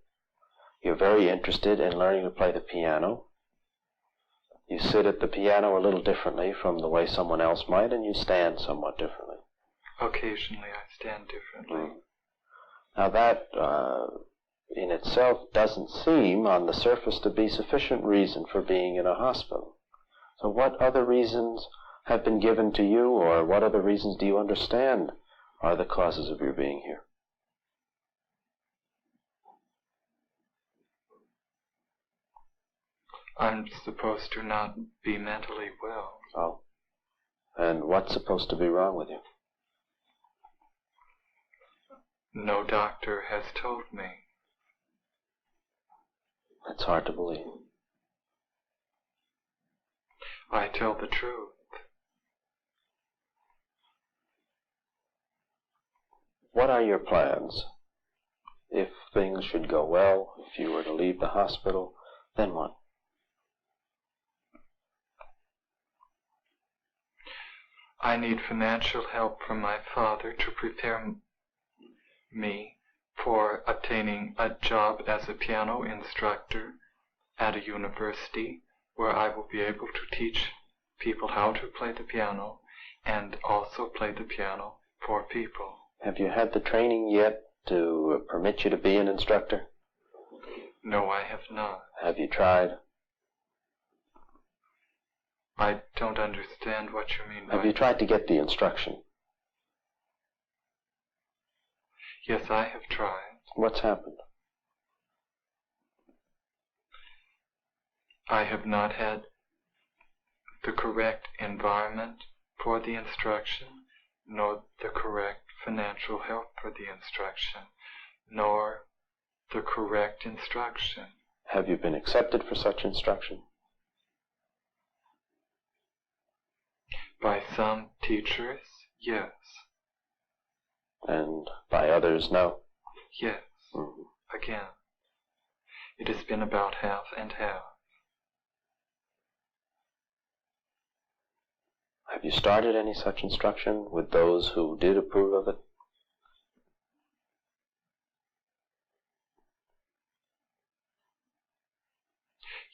You're very interested in learning to play the piano. You sit at the piano a little differently from the way someone else might, and you stand somewhat differently. Occasionally I stand differently. Now that, in itself, doesn't seem on the surface to be sufficient reason for being in a hospital. So what other reasons have been given to you, or what other reasons do you understand are the causes of your being here? I'm supposed to not be mentally well. Oh. And what's supposed to be wrong with you? No doctor has told me. It's hard to believe. I tell the truth. What are your plans? If things should go well, if you were to leave the hospital, then what? I need financial help from my father to prepare me for obtaining a job as a piano instructor at a university where I will be able to teach people how to play the piano and also play the piano for people. Have you had the training yet to permit you to be an instructor? No, I have not. Have you tried? I don't understand what you mean by... Have you tried to get the instruction? Yes, I have tried. What's happened? I have not had the correct environment for the instruction, nor the correct financial help for the instruction, nor the correct instruction. Have you been accepted for such instruction? By some teachers, yes. And by others, no? Yes. Mm-hmm. Again, it has been about half and half. Have you started any such instruction with those who did approve of it?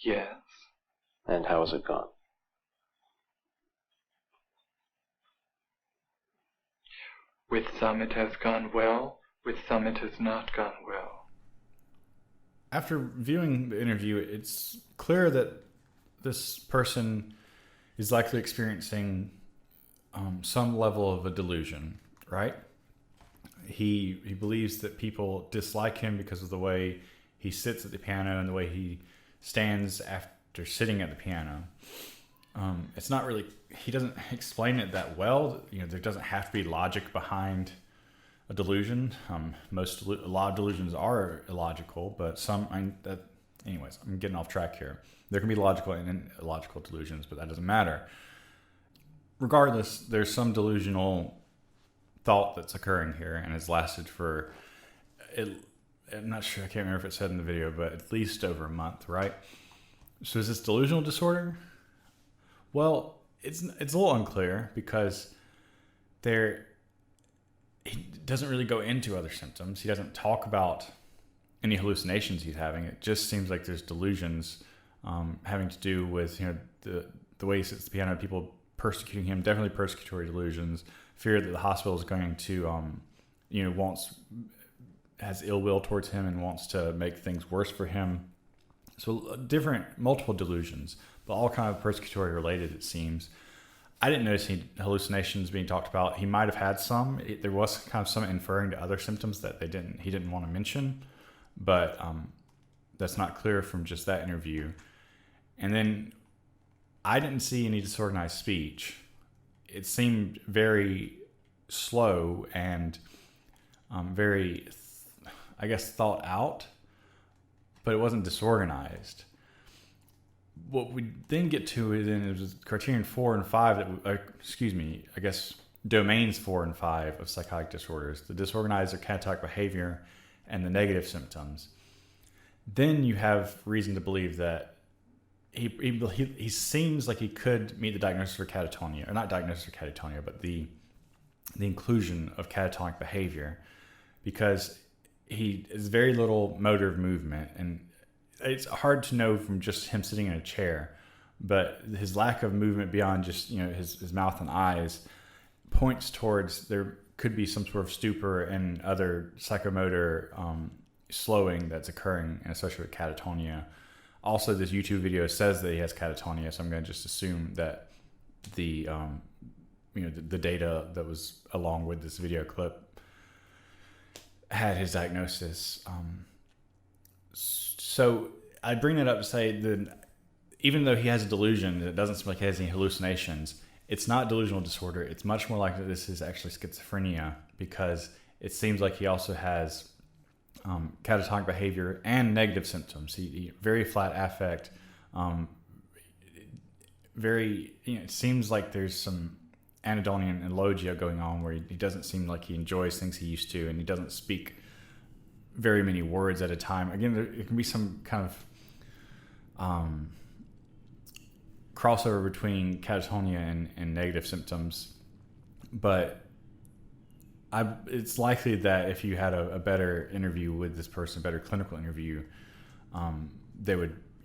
Yes. And how has it gone? With some it has gone well, with some it has not gone well. After viewing the interview, it's clear that this person is likely experiencing some level of a delusion, right? He believes that people dislike him because of the way he sits at the piano and the way he stands after sitting at the piano. It's not really, he doesn't explain it that well. You know, there doesn't have to be logic behind a delusion. A lot of delusions are illogical, but anyways, I'm getting off track here. There can be logical and illogical delusions, but that doesn't matter. Regardless, there's some delusional thought that's occurring here, and it's lasted for, I'm not sure, I can't remember if it said in the video, but at least over a month, right? So is this delusional disorder? Well, it's a little unclear because he doesn't really go into other symptoms. He doesn't talk about any hallucinations he's having. It just seems like there's delusions having to do with, you know, the way he sits at the piano, people persecuting him, definitely persecutory delusions, fear that the hospital is going to, has ill will towards him and wants to make things worse for him. So multiple delusions, but all kind of persecutory related, it seems. I didn't notice any hallucinations being talked about. He might have had some. There was kind of some inferring to other symptoms that he didn't want to mention, but that's not clear from just that interview. And then I didn't see any disorganized speech. It seemed very slow and very, thought out, but it wasn't disorganized. What we then get to is criterion 4 and 5, domains 4 and 5 of psychotic disorders, the disorganized or catatonic behavior and the negative symptoms. Then you have reason to believe that he seems like he could meet the diagnosis for catatonia, or not diagnosis for catatonia, but the inclusion of catatonic behavior, because he has very little motor movement, and it's hard to know from just him sitting in a chair, but his lack of movement beyond just, his mouth and eyes points towards there could be some sort of stupor and other psychomotor slowing that's occurring, and especially with catatonia. Also, this YouTube video says that he has catatonia, so I'm going to just assume that the the data that was along with this video clip had his diagnosis. So I bring that up to say that even though he has a delusion, it doesn't seem like he has any hallucinations. It's not delusional disorder. It's much more likely this is actually schizophrenia, because it seems like he also has catatonic behavior and negative symptoms. He very flat affect. It seems like there's some anhedonia and logia going on, where he doesn't seem like he enjoys things he used to, and he doesn't speak very many words at a time. Again, there can be some kind of crossover between catatonia and negative symptoms, but it's likely that if you had a better interview with this person, a better clinical interview,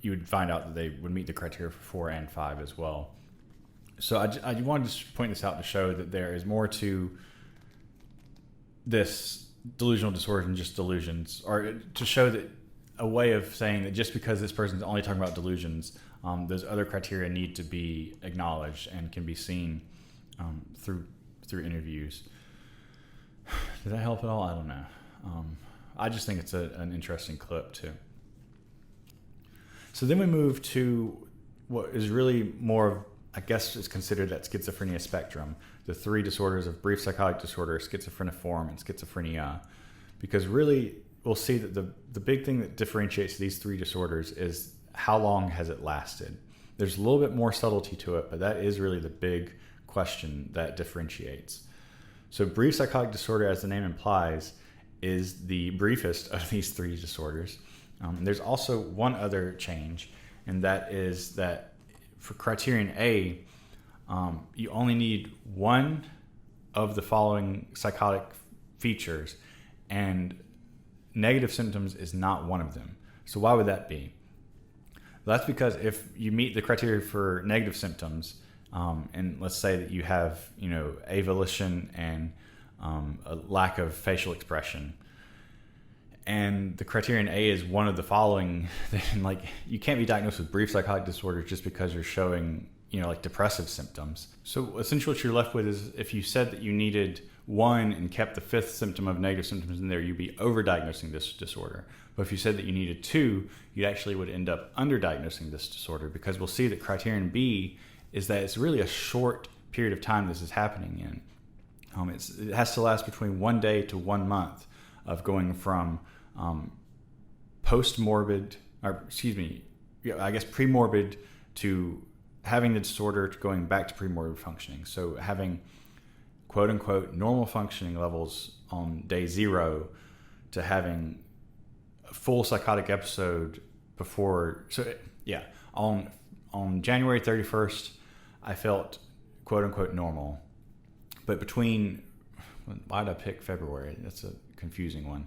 you would find out that they would meet the criteria for 4 and 5 as well. So I wanted to point this out to show that there is more to this delusional disorder than just delusions, or to show that a way of saying that just because this person is only talking about delusions, those other criteria need to be acknowledged and can be seen through interviews. Does that help at all? I don't know. I just think it's an interesting clip too. So then we move to what is really more of, I guess it's considered that schizophrenia spectrum, the 3 disorders of brief psychotic disorder, schizophreniform, and schizophrenia. Because really, we'll see that the big thing that differentiates these 3 disorders is how long has it lasted. There's a little bit more subtlety to it, but that is really the big question that differentiates. So brief psychotic disorder, as the name implies, is the briefest of these 3 disorders. There's also one other change, and that is that for criterion A, you only need one of the following psychotic features, and negative symptoms is not one of them. So why would that be? Well, that's because if you meet the criteria for negative symptoms, and let's say that you have, avolition and a lack of facial expression, and the criterion A is one of the following, then you can't be diagnosed with brief psychotic disorder just because you're showing, depressive symptoms. So essentially what you're left with is, if you said that you needed 1 and kept the 5th symptom of negative symptoms in there, you'd be overdiagnosing this disorder. But if you said that you needed 2, you actually would end up underdiagnosing this disorder, because we'll see that criterion B is that it's really a short period of time this is happening in. It has to last between 1 day to 1 month of going from pre-morbid to having the disorder to going back to pre-morbid functioning. So having quote unquote normal functioning levels on day 0 to having a full psychotic episode before. So yeah, on January 31st, I felt quote unquote normal, but why did I pick February? That's a confusing one.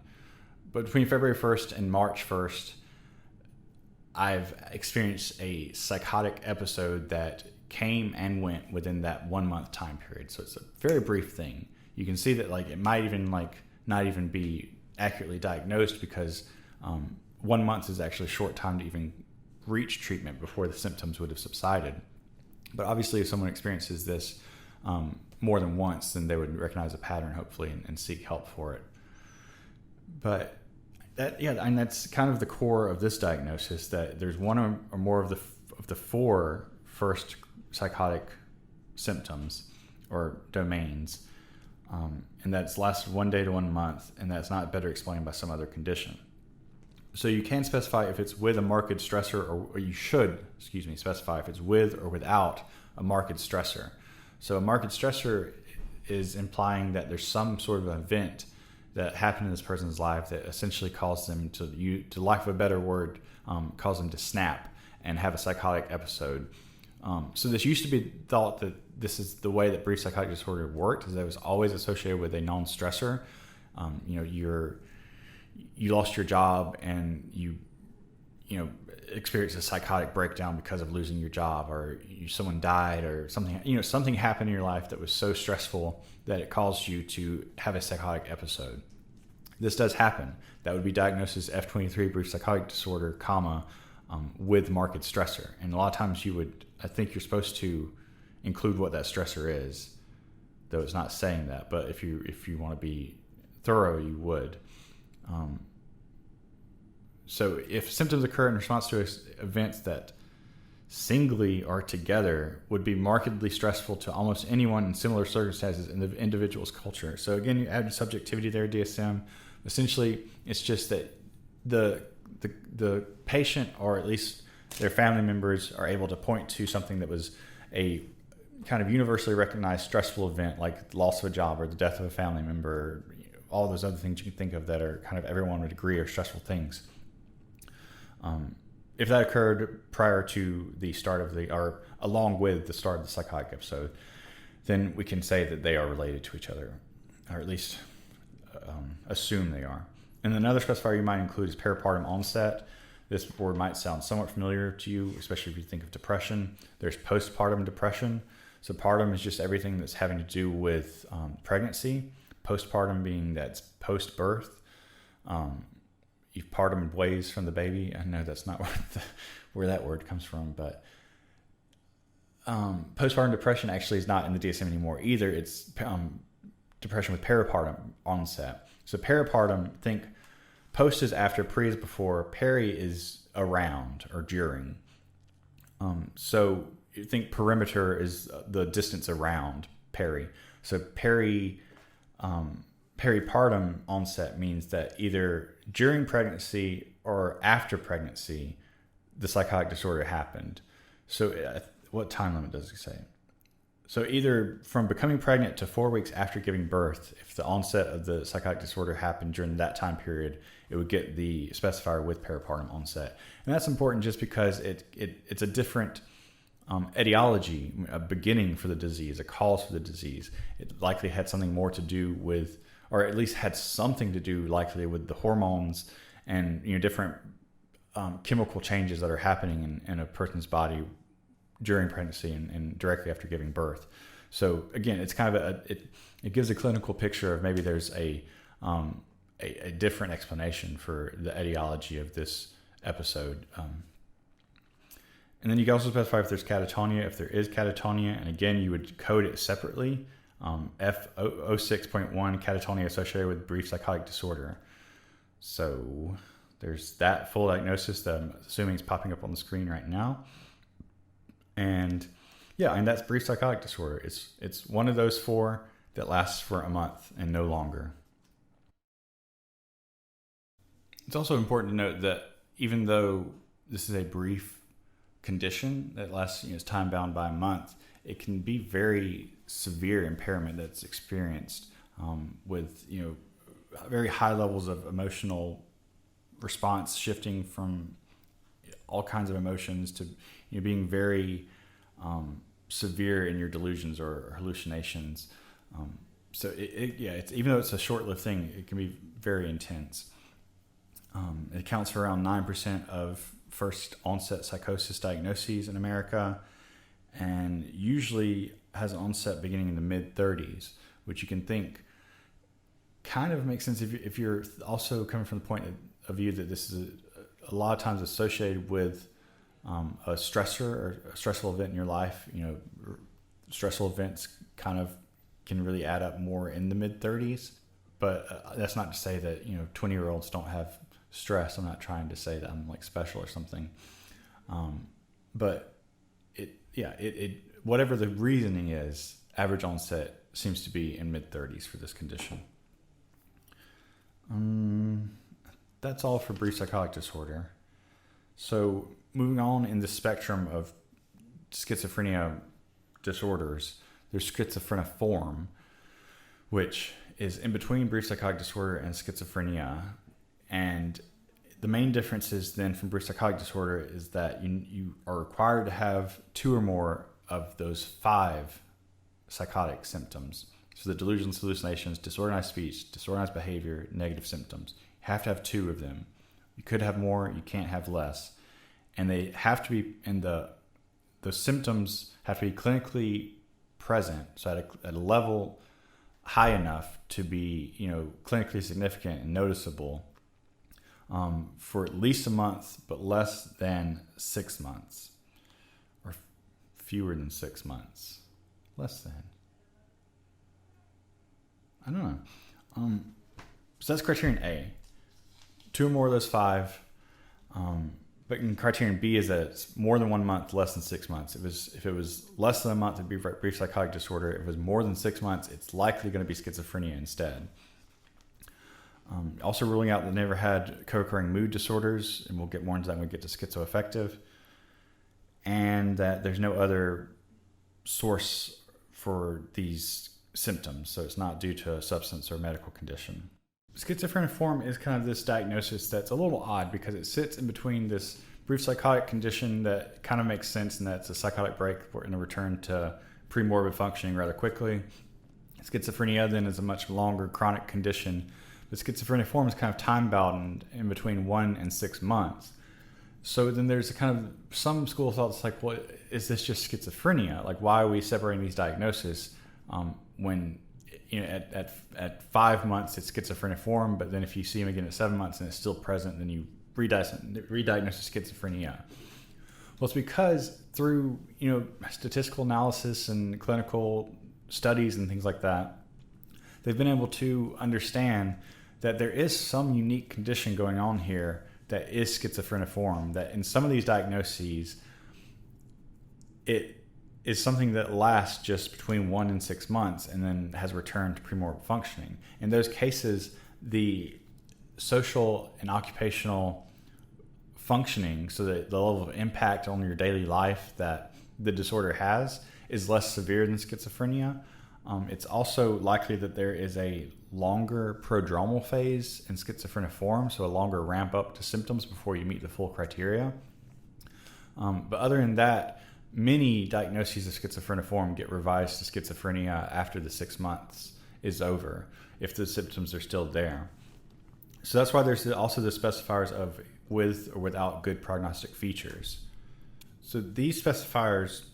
But between February 1st and March 1st, I've experienced a psychotic episode that came and went within that 1 month time period. So it's a very brief thing. You can see that it might even not even be accurately diagnosed, because 1 month is actually a short time to even reach treatment before the symptoms would have subsided. But obviously, if someone experiences this more than once, then they would recognize a pattern, hopefully, and seek help for it. But that's kind of the core of this diagnosis, that there's one or more of the 4 first psychotic symptoms or domains, and that's lasted 1 day to 1 month, and that's not better explained by some other condition. So you can specify if it's with a marked stressor, or you should, specify if it's with or without a marked stressor. So a marked stressor is implying that there's some sort of event that happened in this person's life that essentially caused them to lack of a better word, cause them to snap and have a psychotic episode. So this used to be thought that this is the way that brief psychotic disorder worked, is that it was always associated with a non-stressor. You lost your job and you experienced a psychotic breakdown because of losing your job, or someone died, or something happened in your life that was so stressful that it caused you to have a psychotic episode. This does happen. That would be diagnosed as F23 brief psychotic disorder, with marked stressor. And a lot of times I think you're supposed to include what that stressor is, though it's not saying that. But if you want to be thorough, you would. So if symptoms occur in response to events that singly or together would be markedly stressful to almost anyone in similar circumstances in the individual's culture. So again, you add subjectivity there, DSM. Essentially, it's just that the patient, or at least their family members, are able to point to something that was a kind of universally recognized stressful event, like loss of a job or the death of a family member, all those other things you can think of that are kind of everyone would agree are stressful things. If that occurred prior to the start of or along with the start of the psychotic episode, then we can say that they are related to each other, or at least assume they are. And another specifier you might include is peripartum onset. This word might sound somewhat familiar to you, especially if you think of depression. There's postpartum depression. So partum is just everything that's having to do with pregnancy. Postpartum being that's post-birth. You've parted ways from the baby. I know that's not where that word comes from, but postpartum depression actually is not in the DSM anymore either. It's depression with peripartum onset. So peripartum, think post is after, pre is before, peri is around or during. So you think perimeter is the distance around peri. So peripartum onset means that either during pregnancy or after pregnancy, the psychotic disorder happened. So what time limit does it say? So either from becoming pregnant to 4 weeks after giving birth, if the onset of the psychotic disorder happened during that time period, it would get the specifier with peripartum onset. And that's important just because it's a different etiology, a beginning for the disease, a cause for the disease. It likely had something more to do with, or at least had something to do likely with the hormones and different chemical changes that are happening in a person's body during pregnancy and directly after giving birth. So again, it's kind of it gives a clinical picture of maybe there's a different explanation for the etiology of this episode. And then you can also specify if there's catatonia, if there is catatonia, and again, you would code it separately. F06.1, catatonia associated with brief psychotic disorder. So there's that full diagnosis that I'm assuming is popping up on the screen right now. And yeah, and that's brief psychotic disorder. It's one of those 4 that lasts for a month and no longer. It's also important to note that even though this is a brief condition that lasts, is time bound by a month, it can be very severe impairment that's experienced with very high levels of emotional response, shifting from all kinds of emotions to being very severe in your delusions or hallucinations. So it's even though it's a short-lived thing, it can be very intense. It accounts for around 9% of first onset psychosis diagnoses in America, and usually has an onset beginning in the mid-30s, which you can think kind of makes sense if you're also coming from the point of view that this is a lot of times associated with a stressor or a stressful event in your life. Stressful events kind of can really add up more in the mid-30s, but that's not to say that 20-year-olds don't have stress. I'm not trying to say that I'm like special or something, but it whatever the reasoning is, average onset seems to be in mid-30s for this condition. That's all for brief psychotic disorder. So moving on in the spectrum of schizophrenia disorders, there's schizophreniform, which is in between brief psychotic disorder and schizophrenia. And the main differences then from brief psychotic disorder is that you are required to have 2 or more of those 5 psychotic symptoms. So the delusions, hallucinations, disorganized speech, disorganized behavior, negative symptoms. You have to have 2 of them. You could have more, you can't have less. And they have to be, and the symptoms have to be clinically present, so at a level high enough to be, clinically significant and noticeable, for at least a month, but less than 6 months, or fewer than 6 months. Less than. I don't know. So that's criterion A. 2 or more of those 5. But in criterion B is that it's more than 1 month, less than 6 months. If it was less than a month, it'd be brief psychotic disorder. If it was more than 6 months, it's likely going to be schizophrenia instead. Also ruling out that they never had co-occurring mood disorders, and we'll get more into that when we get to schizoaffective, and that there's no other source for these symptoms, so it's not due to a substance or medical condition. Schizophreniform is kind of this diagnosis that's a little odd because it sits in between this brief psychotic condition that kind of makes sense, and that's a psychotic break and a return to premorbid functioning rather quickly. Schizophrenia then is a much longer chronic condition. But schizophreniform is kind of time-bound in between 1 and 6 months. So then there's a kind of some school of thought that's like, well, is this just schizophrenia? Like, why are we separating these diagnoses when at 5 months it's schizophreniform, but then if you see them again at 7 months and it's still present, then you re-diagnose as schizophrenia? Well, it's because through statistical analysis and clinical studies and things like that, they've been able to understand that there is some unique condition going on here that is schizophreniform, that in some of these diagnoses, it is something that lasts just between 1 and 6 months and then has returned to premorbid functioning. In those cases, the social and occupational functioning, so that the level of impact on your daily life that the disorder has, is less severe than schizophrenia. It's also likely that there is a longer prodromal phase in schizophreniform, so a longer ramp up to symptoms before you meet the full criteria. But other than that, many diagnoses of schizophreniform get revised to schizophrenia after the 6 months is over, if the symptoms are still there. So that's why there's also the specifiers of with or without good prognostic features. So these specifiers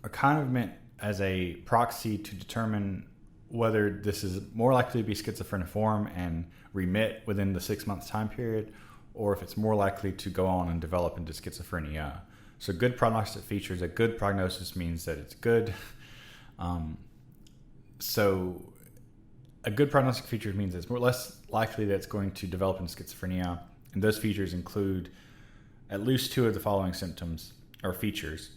are kind of meant as a proxy to determine whether this is more likely to be schizophreniform and remit within the 6 month time period, or if it's more likely to go on and develop into schizophrenia. So good prognostic features, a good prognosis means that it's good. So a good prognostic feature means it's less likely that it's going to develop into schizophrenia. And those features include at least 2 of the following symptoms or features.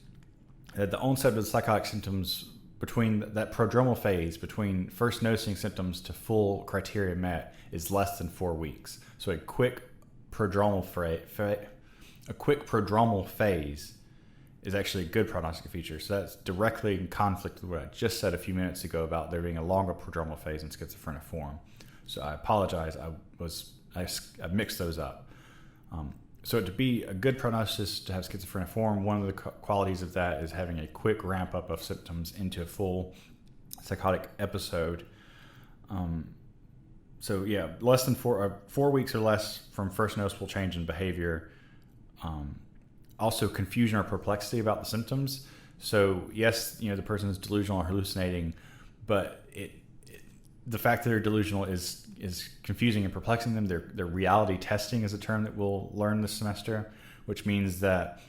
That the onset of the psychotic symptoms between that prodromal phase, between first noticing symptoms to full criteria met, is less than 4 weeks. So a quick prodromal phase is actually a good prognostic feature. So that's directly in conflict with what I just said a few minutes ago about there being a longer prodromal phase in schizophreniform. So I apologize, I mixed those up. So to be a good prognosis to have schizophreniform, one of the qualities of that is having a quick ramp up of symptoms into a full psychotic episode. So yeah, less than 4 weeks or less from first noticeable change in behavior. Also confusion or perplexity about the symptoms. So yes, the person is delusional or hallucinating, but the fact that they're delusional is confusing and perplexing them. Their reality testing is a term that we'll learn this semester, which means that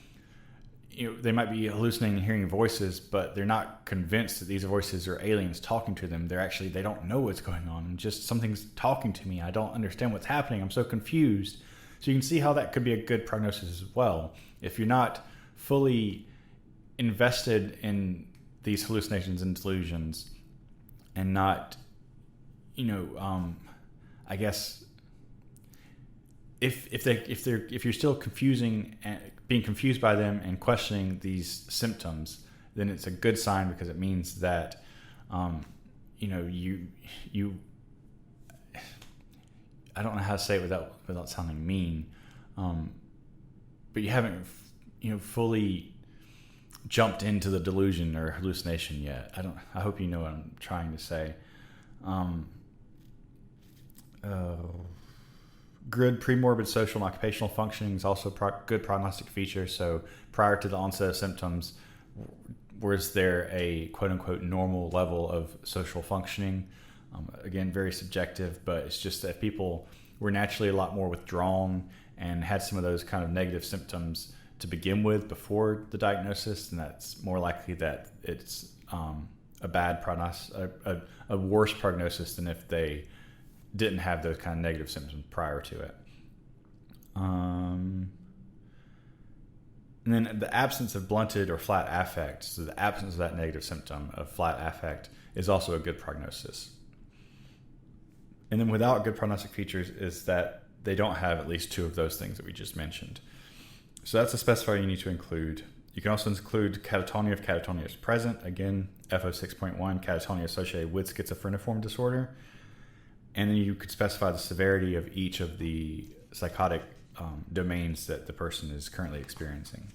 they might be hallucinating and hearing voices, but they're not convinced that these voices are aliens talking to them. They don't know what's going on. Just something's talking to me. I don't understand what's happening. I'm so confused. So you can see how that could be a good prognosis as well. If you're not fully invested in these hallucinations and delusions, and not, I guess if you're still being confused by them and questioning these symptoms, then it's a good sign, because it means that you I don't know how to say it without sounding mean, but you haven't fully jumped into the delusion or hallucination yet. I hope you know what I'm trying to say. Good premorbid social and occupational functioning is also good prognostic feature. So prior to the onset of symptoms, was there a quote-unquote normal level of social functioning? Again, very subjective, but it's just that people were naturally a lot more withdrawn and had some of those kind of negative symptoms to begin with before the diagnosis, and that's more likely that it's a bad prognosis, a worse prognosis than if they didn't have those kind of negative symptoms prior to it. And then the absence of blunted or flat affect, so the absence of that negative symptom of flat affect, is also a good prognosis. And then without good prognostic features is that they don't have at least two of those things that we just mentioned. So that's a specifier you need to include. You can also include catatonia if catatonia is present. Again, FO6.1, catatonia associated with schizophreniform disorder. And then you could specify the severity of each of the psychotic domains that the person is currently experiencing.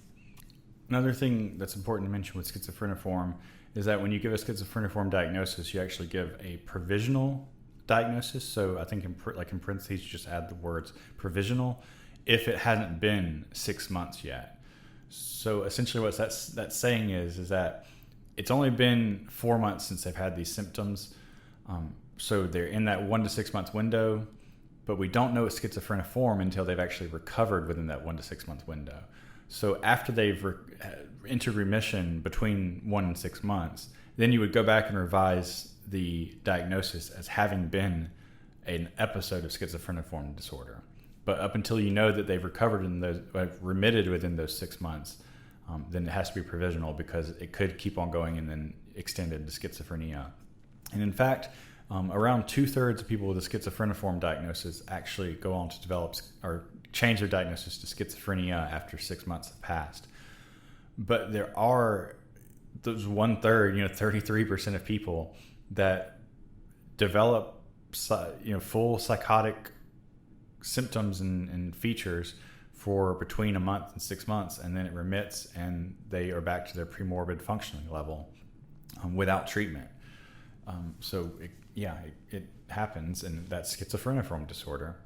Another thing that's important to mention with schizophreniform is that when you give a schizophreniform diagnosis, you actually give a provisional diagnosis. So I think in parentheses, you just add the words provisional if it hasn't been 6 months yet. So essentially what that's saying is that it's only been 4 months since they've had these symptoms. So they're in that 1 to 6 month window, but we don't know it's schizophreniform until they've actually recovered within that 1 to 6 month window. So after they've entered remission between 1 and 6 months, then you would go back and revise the diagnosis as having been an episode of schizophreniform disorder. But up until you know that they've recovered in those, remitted within those 6 months, then it has to be provisional because it could keep on going and then extend into schizophrenia. And in fact, around 2/3 of people with a schizophreniform diagnosis actually go on to develop or change their diagnosis to schizophrenia after 6 months have passed. But there are those 1/3, 33% of people that develop, full psychotic symptoms and features for between a month and 6 months, and then it remits and they are back to their premorbid functioning level without treatment. So it happens, and that's schizophreniform disorder.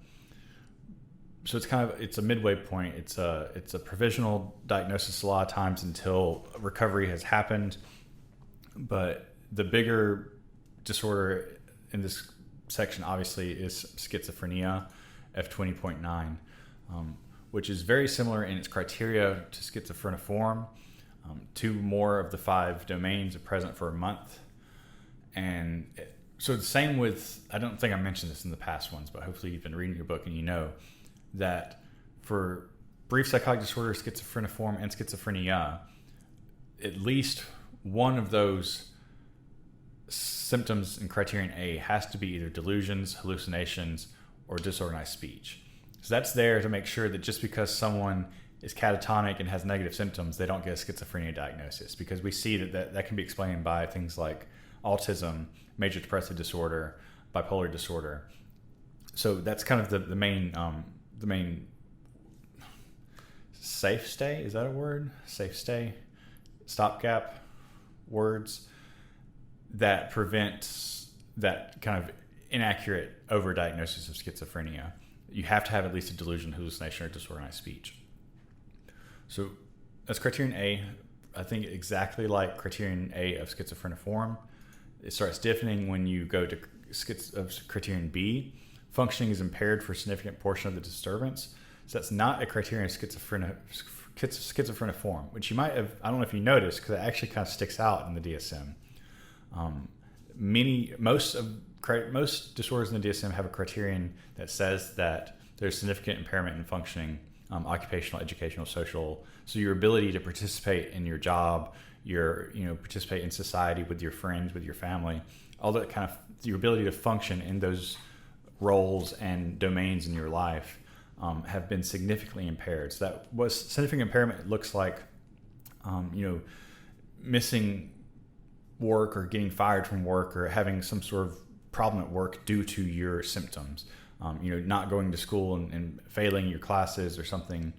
So it's a midway point. It's a provisional diagnosis a lot of times until recovery has happened. But the bigger disorder in this section obviously is schizophrenia, F20.9, which is very similar in its criteria to schizophreniform. 2 more of the 5 domains are present for a month. And so the same with, I don't think I mentioned this in the past ones, but hopefully you've been reading your book and you know that for brief psychotic disorder, schizophreniform, and schizophrenia, at least one of those symptoms in criterion A has to be either delusions, hallucinations, or disorganized speech. So that's there to make sure that just because someone is catatonic and has negative symptoms, they don't get a schizophrenia diagnosis, because we see that can be explained by things like autism, major depressive disorder, bipolar disorder. So that's kind of the main safe stay, is that a word? Safe stay, stopgap words that prevent that kind of inaccurate overdiagnosis of schizophrenia. You have to have at least a delusion, hallucination, or disorganized speech. So that's criterion A. I think exactly like criterion A of schizophreniform. It starts stiffening when you go to criterion B. Functioning is impaired for a significant portion of the disturbance. So that's not a criterion of schizophreniform, which you might have, I don't know if you noticed, because it actually kind of sticks out in the DSM. Most disorders in the DSM have a criterion that says that there's significant impairment in functioning, occupational, educational, social. So your ability to participate in your job, participate in society with your friends, with your family, all that kind of, your ability to function in those roles and domains in your life have been significantly impaired. So that was significant impairment. It looks like, missing work or getting fired from work or having some sort of problem at work due to your symptoms. Not going to school and failing your classes or something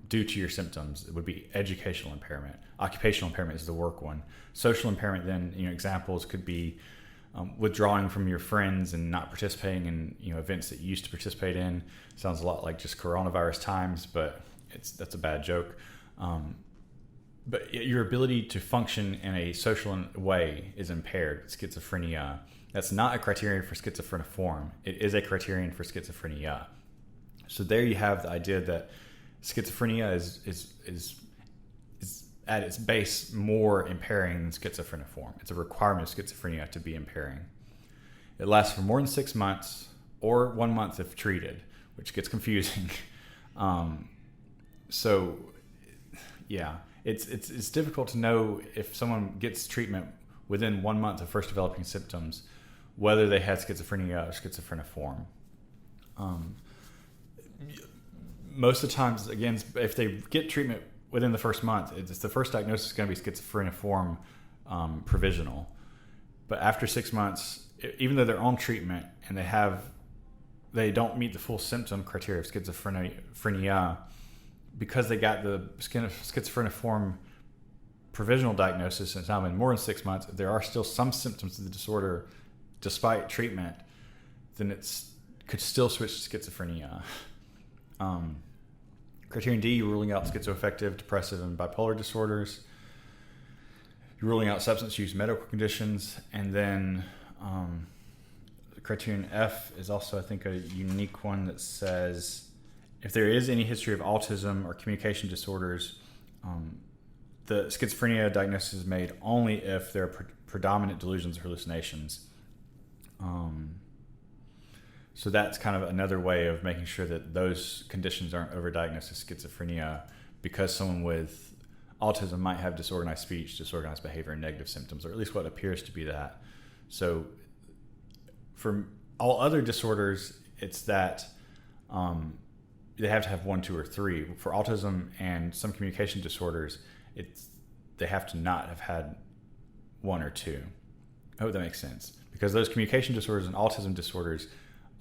due to your symptoms. It would be educational impairment. Occupational impairment is the work one. Social impairment, then, examples could be withdrawing from your friends and not participating in events that you used to participate in. Sounds a lot like just coronavirus times, but that's a bad joke. But your ability to function in a social way is impaired. Schizophrenia, That's not a criterion for schizophreniform. It is a criterion for schizophrenia. So there you have the idea that schizophrenia is at its base more impairing than schizophreniform. It's a requirement of schizophrenia to be impairing. It lasts for more than 6 months or 1 month if treated, which gets confusing. So, yeah, it's difficult to know if someone gets treatment within 1 month of first developing symptoms, whether they had schizophrenia or schizophreniform. Most of the times, again, if they get treatment within the first month, it's the first diagnosis is going to be schizophreniform provisional. But after 6 months, even though they're on treatment and they don't meet the full symptom criteria of schizophrenia, because they got the schizophreniform provisional diagnosis and it's now been more than 6 months, if there are still some symptoms of the disorder despite treatment, then could still switch to schizophrenia. Criterion D, you're ruling out schizoaffective, depressive, and bipolar disorders. You're ruling out substance use medical conditions. And then criterion F is also, I think, a unique one that says if there is any history of autism or communication disorders, the schizophrenia diagnosis is made only if there are predominant delusions or hallucinations. So that's kind of another way of making sure that those conditions aren't overdiagnosed as schizophrenia, because someone with autism might have disorganized speech, disorganized behavior, and negative symptoms, or at least what appears to be that. So for all other disorders, it's that they have to have 1, 2, or 3. For autism and some communication disorders, they have to not have had 1 or 2. I hope that makes sense, because those communication disorders and autism disorders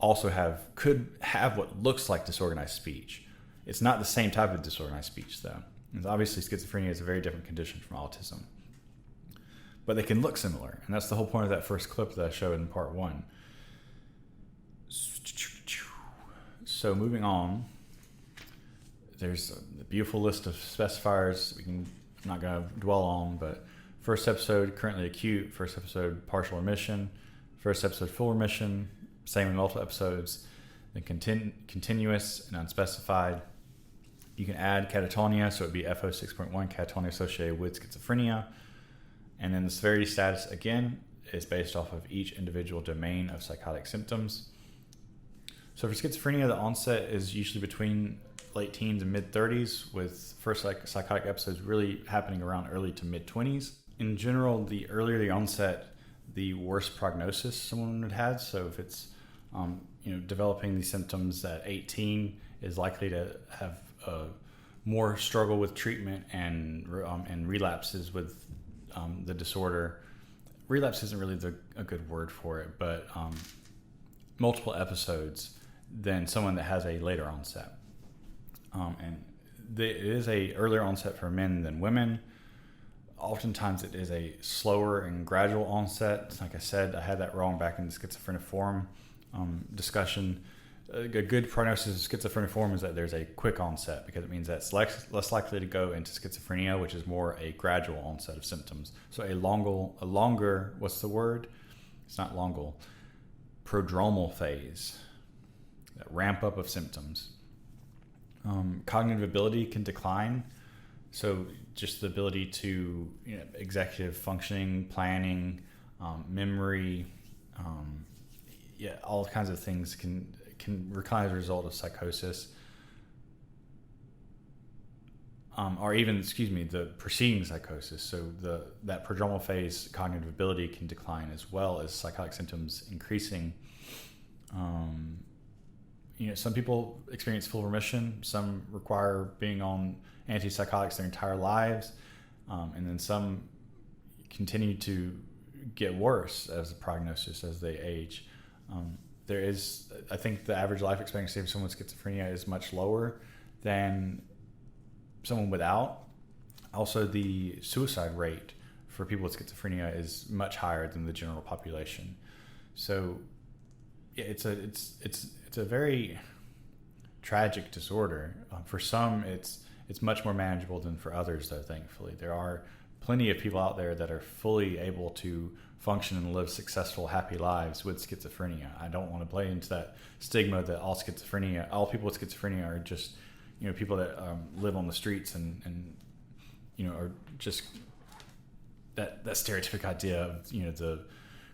also could have what looks like disorganized speech. It's not the same type of disorganized speech, though. And obviously, schizophrenia is a very different condition from autism. But they can look similar, and that's the whole point of that first clip that I showed in part 1. So moving on, there's a beautiful list of specifiers I'm not going to dwell on, but first episode, currently acute. First episode, partial remission. First episode, full remission. Same in multiple episodes. Then continuous and unspecified. You can add catatonia, so it would be FO 6.1, catatonia associated with schizophrenia. And then the severity status, again, is based off of each individual domain of psychotic symptoms. So for schizophrenia, the onset is usually between late teens and mid-30s, with first psychotic episodes really happening around early to mid-20s. In general, the earlier the onset, the worse prognosis someone would have. So if it's developing these symptoms at 18, is likely to have more struggle with treatment and relapses with the disorder. Relapse isn't really a good word for it, but multiple episodes than someone that has a later onset. It is a earlier onset for men than women. Oftentimes it is a slower and gradual onset. Like I said, I had that wrong back in the schizophreniform discussion. A good prognosis of schizophreniform is that there's a quick onset, because it means that it's less likely to go into schizophrenia, which is more a gradual onset of symptoms. So a longer, what's the word? It's not longal. Prodromal phase, that ramp up of symptoms. Cognitive ability can decline. So just the ability to, executive functioning, planning, memory, all kinds of things can recline as a result of psychosis. Or even, the preceding psychosis. So that prodromal phase cognitive ability can decline as well as psychotic symptoms increasing. Some people experience full remission. Some require being on antipsychotics their entire lives. And then some continue to get worse as a prognosis as they age. I think the average life expectancy of someone with schizophrenia is much lower than someone without. Also, the suicide rate for people with schizophrenia is much higher than the general population. So, it's a very tragic disorder. For some, it's much more manageable than for others, though. Thankfully, there are plenty of people out there that are fully able to function and live successful, happy lives with schizophrenia. I don't want to play into that stigma that all people with schizophrenia are just, people that live on the streets and are just that stereotypic idea of, the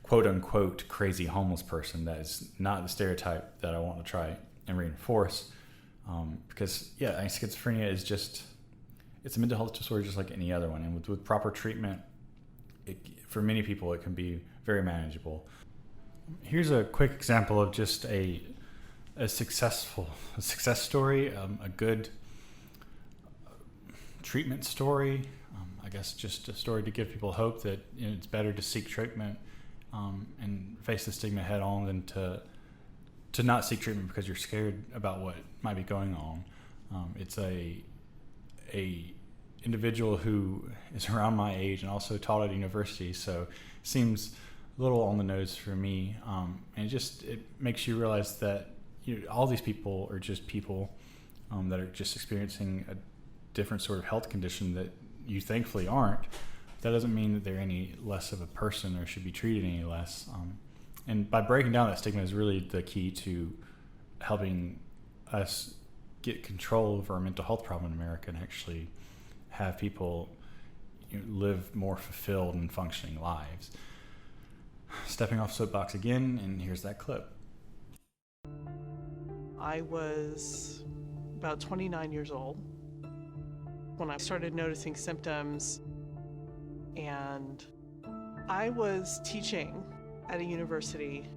quote unquote crazy homeless person. That is not the stereotype that I want to try and reinforce. Because schizophrenia is it's a mental health disorder just like any other one. And with proper treatment, for many people, it can be very manageable. Here's a quick example of just a success story, a good treatment story. I guess just a story to give people hope that it's better to seek treatment and face the stigma head on than to not seek treatment because you're scared about what might be going on. It's a individual who is around my age and also taught at university, so seems a little on the nose for me. And it makes you realize that all these people are just people that are just experiencing a different sort of health condition that you thankfully aren't. That doesn't mean that they're any less of a person or should be treated any less. And by breaking down that stigma is really the key to helping us get control over our mental health problem in America and actually have people live more fulfilled and functioning lives. Stepping off soapbox again, and here's that clip. I was about 29 years old when I started noticing symptoms, and I was teaching at a university.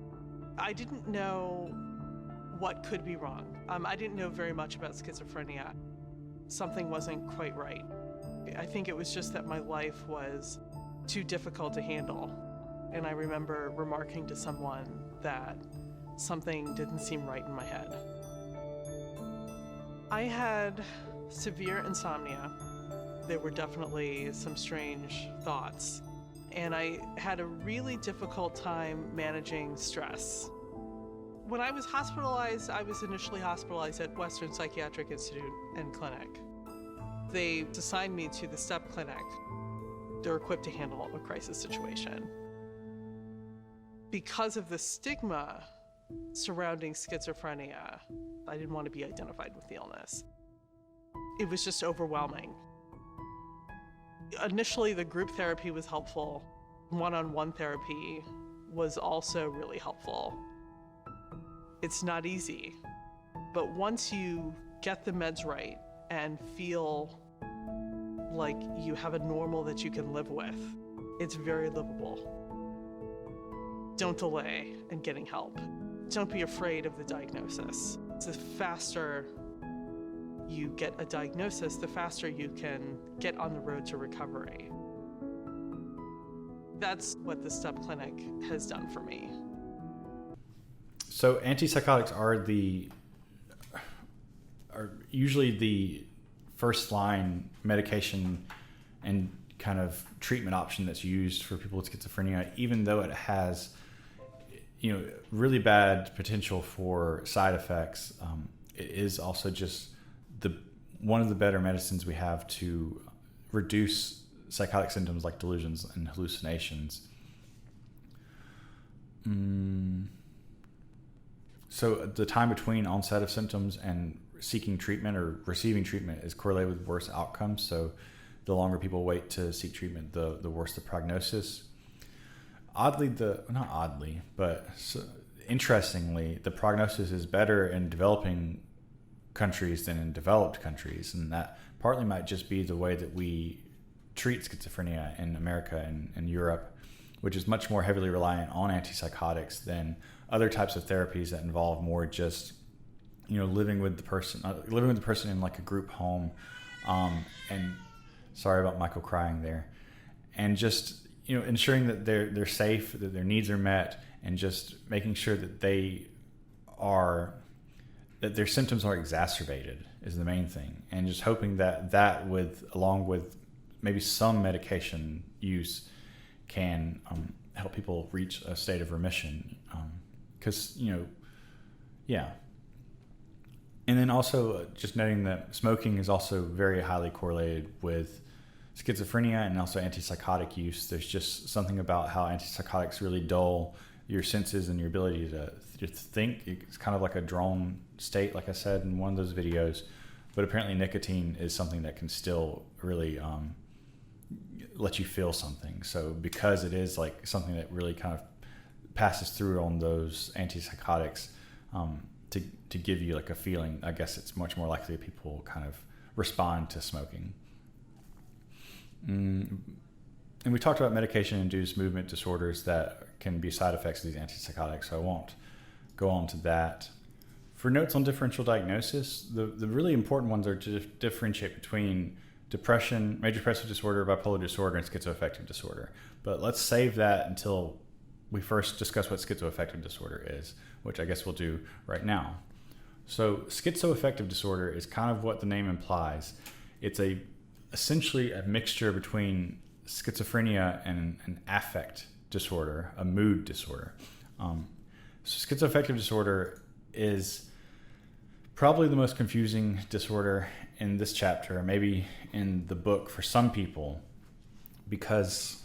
I didn't know what could be wrong. I didn't know very much about schizophrenia. Something wasn't quite right. I think it was just that my life was too difficult to handle. And I remember remarking to someone that something didn't seem right in my head. I had severe insomnia. There were definitely some strange thoughts. And I had a really difficult time managing stress. When I was hospitalized, I was initially hospitalized at Western Psychiatric Institute and Clinic. They assigned me to the STEP clinic. They're equipped to handle a crisis situation. Because of the stigma surrounding schizophrenia, I didn't want to be identified with the illness. It was just overwhelming. Initially, the group therapy was helpful. One-on-one therapy was also really helpful. It's not easy, but once you get the meds right and feel like you have a normal that you can live with, it's very livable. Don't delay in getting help. Don't be afraid of the diagnosis. The faster you get a diagnosis, the faster you can get on the road to recovery. That's what the STEP Clinic has done for me. So antipsychotics are usually the first line medication and kind of treatment option that's used for people with schizophrenia, even though it has really bad potential for side effects. It is also just one of the better medicines we have to reduce psychotic symptoms like delusions and hallucinations. So the time between onset of symptoms and seeking treatment or receiving treatment is correlated with worse outcomes. So the longer people wait to seek treatment, the worse the prognosis. Interestingly, the prognosis is better in developing countries than in developed countries. And that partly might just be the way that we treat schizophrenia in America and Europe, which is much more heavily reliant on antipsychotics than other types of therapies that involve more just, living with the person in like a group home. And sorry about Michael crying there. And just, ensuring that they're safe, that their needs are met, and just making sure that that their symptoms are exacerbated is the main thing. And just hoping that along with maybe some medication use can help people reach a state of remission. And then also just noting that smoking is also very highly correlated with schizophrenia and also antipsychotic use, there's just something about how antipsychotics really dull your senses and your ability to think. It's kind of like a drone state, like I said in one of those videos. But apparently nicotine is something that can still really let you feel something. So because it is like something that really kind of passes through on those antipsychotics to give you like a feeling, I guess it's much more likely that people kind of respond to smoking. And we talked about medication-induced movement disorders that can be side effects of these antipsychotics, so I won't go on to that. For notes on differential diagnosis, the really important ones are to differentiate between depression, major depressive disorder, bipolar disorder, and schizoaffective disorder. But let's save that until we first discuss what schizoaffective disorder is, which I guess we'll do right now. So schizoaffective disorder is kind of what the name implies. It's essentially a mixture between schizophrenia and an affect disorder, a mood disorder. So schizoaffective disorder is probably the most confusing disorder in this chapter, maybe in the book for some people, because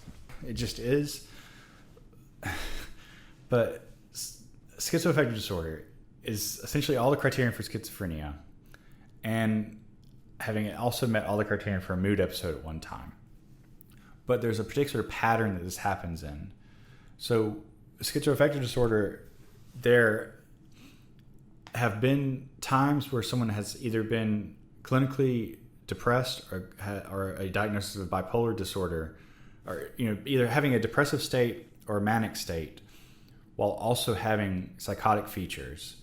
it just is. But schizoaffective disorder is essentially all the criterion for schizophrenia, and having also met all the criterion for a mood episode at one time. But there's a particular pattern that this happens in. So schizoaffective disorder, there have been times where someone has either been clinically depressed or a diagnosis of bipolar disorder, or either having a depressive state or a manic state, while also having psychotic features,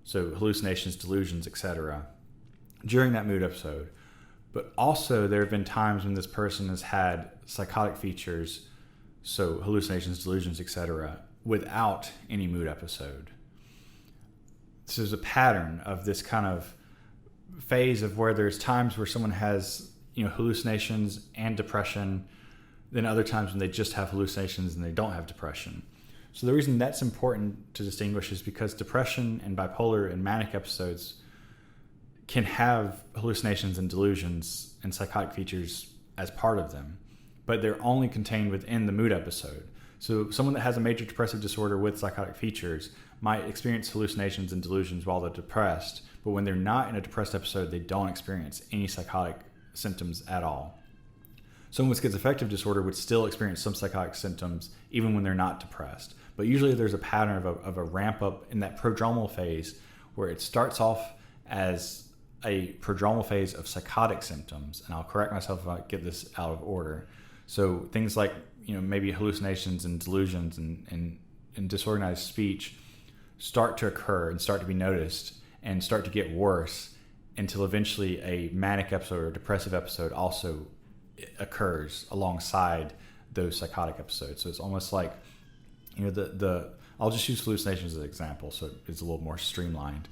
so hallucinations, delusions, etc., during that mood episode. But also there have been times when this person has had psychotic features, so hallucinations, delusions, etc., without any mood episode. So there's a pattern of this kind of phase of where there's times where someone has hallucinations and depression, then other times when they just have hallucinations and they don't have depression. So the reason that's important to distinguish is because depression and bipolar and manic episodes can have hallucinations and delusions and psychotic features as part of them, but they're only contained within the mood episode. So someone that has a major depressive disorder with psychotic features might experience hallucinations and delusions while they're depressed, but when they're not in a depressed episode, they don't experience any psychotic symptoms at all. Someone with schizoaffective disorder would still experience some psychotic symptoms even when they're not depressed. But usually there's a pattern of a ramp up in that prodromal phase where it starts off as a prodromal phase of psychotic symptoms. And I'll correct myself if I get this out of order. So things like, maybe hallucinations and delusions and disorganized speech start to occur and start to be noticed and start to get worse until eventually a manic episode or depressive episode also occurs alongside those psychotic episodes. So it's almost like, I'll just use hallucinations as an example, so it's a little more streamlined.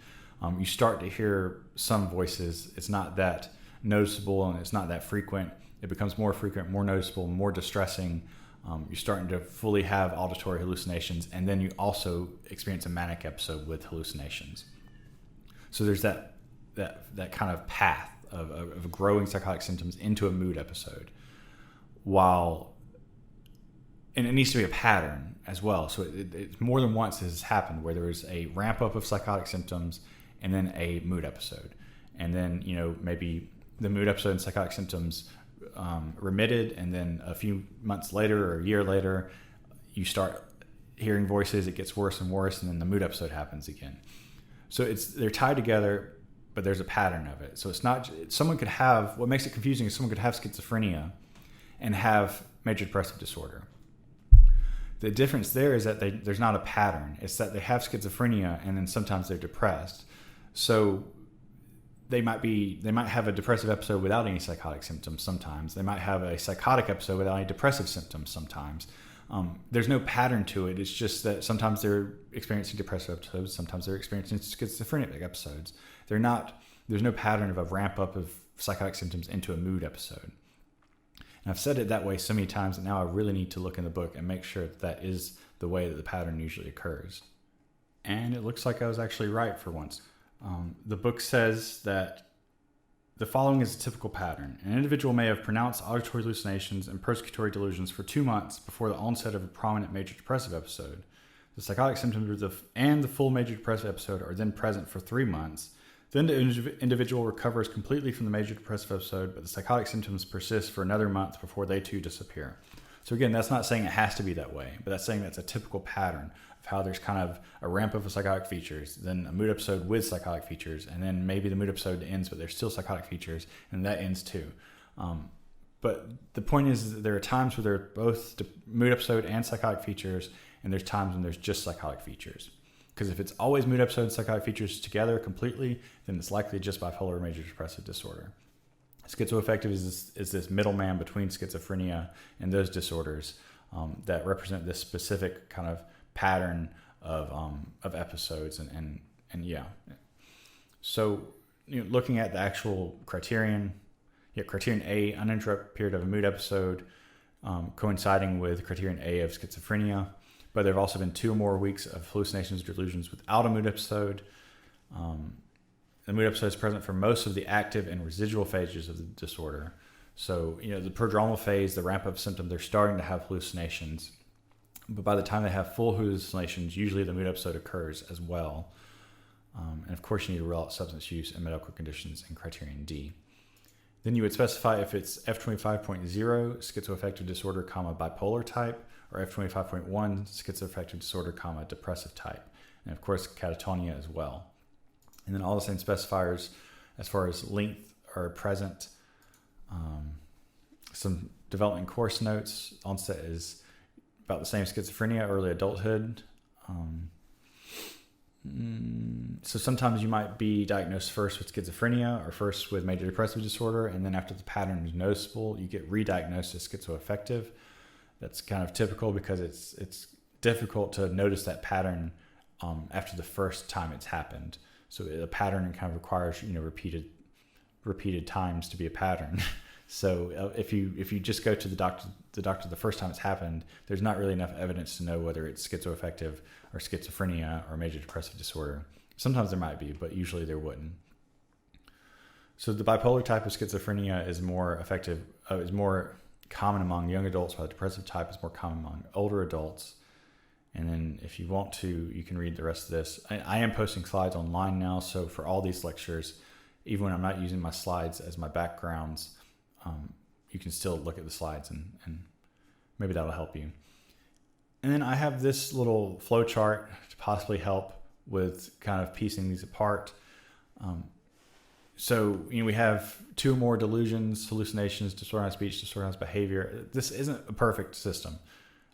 You start to hear some voices. It's not that noticeable and it's not that frequent. It becomes more frequent, more noticeable, more distressing. You're starting to fully have auditory hallucinations, and then you also experience a manic episode with hallucinations. So there's that kind of path of growing psychotic symptoms into a mood episode, and it needs to be a pattern as well. So it's more than once this has happened where there is a ramp up of psychotic symptoms and then a mood episode. And then, maybe the mood episode and psychotic symptoms remitted, and then a few months later or a year later, you start hearing voices, it gets worse and worse, and then the mood episode happens again. So they're tied together, but there's a pattern of it. So it's not, someone could have, what makes it confusing is someone could have schizophrenia and have major depressive disorder. The difference there is that there's not a pattern. It's that they have schizophrenia and then sometimes they're depressed. So they might have a depressive episode without any psychotic symptoms sometimes. They might have a psychotic episode without any depressive symptoms sometimes. There's no pattern to it. It's just that sometimes they're experiencing depressive episodes, sometimes they're experiencing schizophrenic episodes. There's no pattern of a ramp up of psychotic symptoms into a mood episode. And I've said it that way so many times that now I really need to look in the book and make sure that is the way that the pattern usually occurs. And it looks like I was actually right for once. The book says that the following is a typical pattern. An individual may have pronounced auditory hallucinations and persecutory delusions for 2 months before the onset of a prominent major depressive episode. The psychotic symptoms and the full major depressive episode are then present for 3 months. Then the individual recovers completely from the major depressive episode, but the psychotic symptoms persist for another month before they too disappear. So again, that's not saying it has to be that way, but that's saying that's a typical pattern of how there's kind of a ramp up of psychotic features, then a mood episode with psychotic features, and then maybe the mood episode ends, but there's still psychotic features, and that ends too. But the point is that there are times where there are both the mood episode and psychotic features, and there's times when there's just psychotic features. Because if it's always mood episode and psychotic features together completely, then it's likely just bipolar or major depressive disorder. Schizoaffective is this middleman between schizophrenia and those disorders that represent this specific kind of pattern of episodes and yeah. So looking at the actual criterion, criterion A, uninterrupted period of a mood episode, coinciding with criterion A of schizophrenia, but there have also been 2 or more weeks of hallucinations or delusions without a mood episode. The mood episode is present for most of the active and residual phases of the disorder. So, the prodromal phase, the ramp up symptom, they're starting to have hallucinations. But by the time they have full hallucinations, usually the mood episode occurs as well. And of course, you need to rule out substance use and medical conditions in criterion D. Then you would specify if it's F25.0, schizoaffective disorder, bipolar type, or F25.1, schizoaffective disorder, depressive type. And of course, catatonia as well. And then all the same specifiers as far as length are present. Some development course notes. Onset is about the same schizophrenia, early adulthood. So sometimes you might be diagnosed first with schizophrenia or first with major depressive disorder, and then after the pattern is noticeable, you get re-diagnosed as schizoaffective. That's kind of typical because it's difficult to notice that pattern after the first time it's happened. So the pattern kind of requires repeated times to be a pattern. So if you just go to the doctor the first time it's happened, there's not really enough evidence to know whether it's schizoaffective or schizophrenia or major depressive disorder. Sometimes there might be, but usually there wouldn't. So the bipolar type of schizophrenia is more common among young adults, while the depressive type is more common among older adults. And then if you want to, you can read the rest of this. I am posting slides online now, so for all these lectures, even when I'm not using my slides as my backgrounds, you can still look at the slides and maybe that'll help you. And then I have this little flow chart to possibly help with kind of piecing these apart. So we have 2 or more delusions, hallucinations, disorganized speech, disorganized behavior. This isn't a perfect system.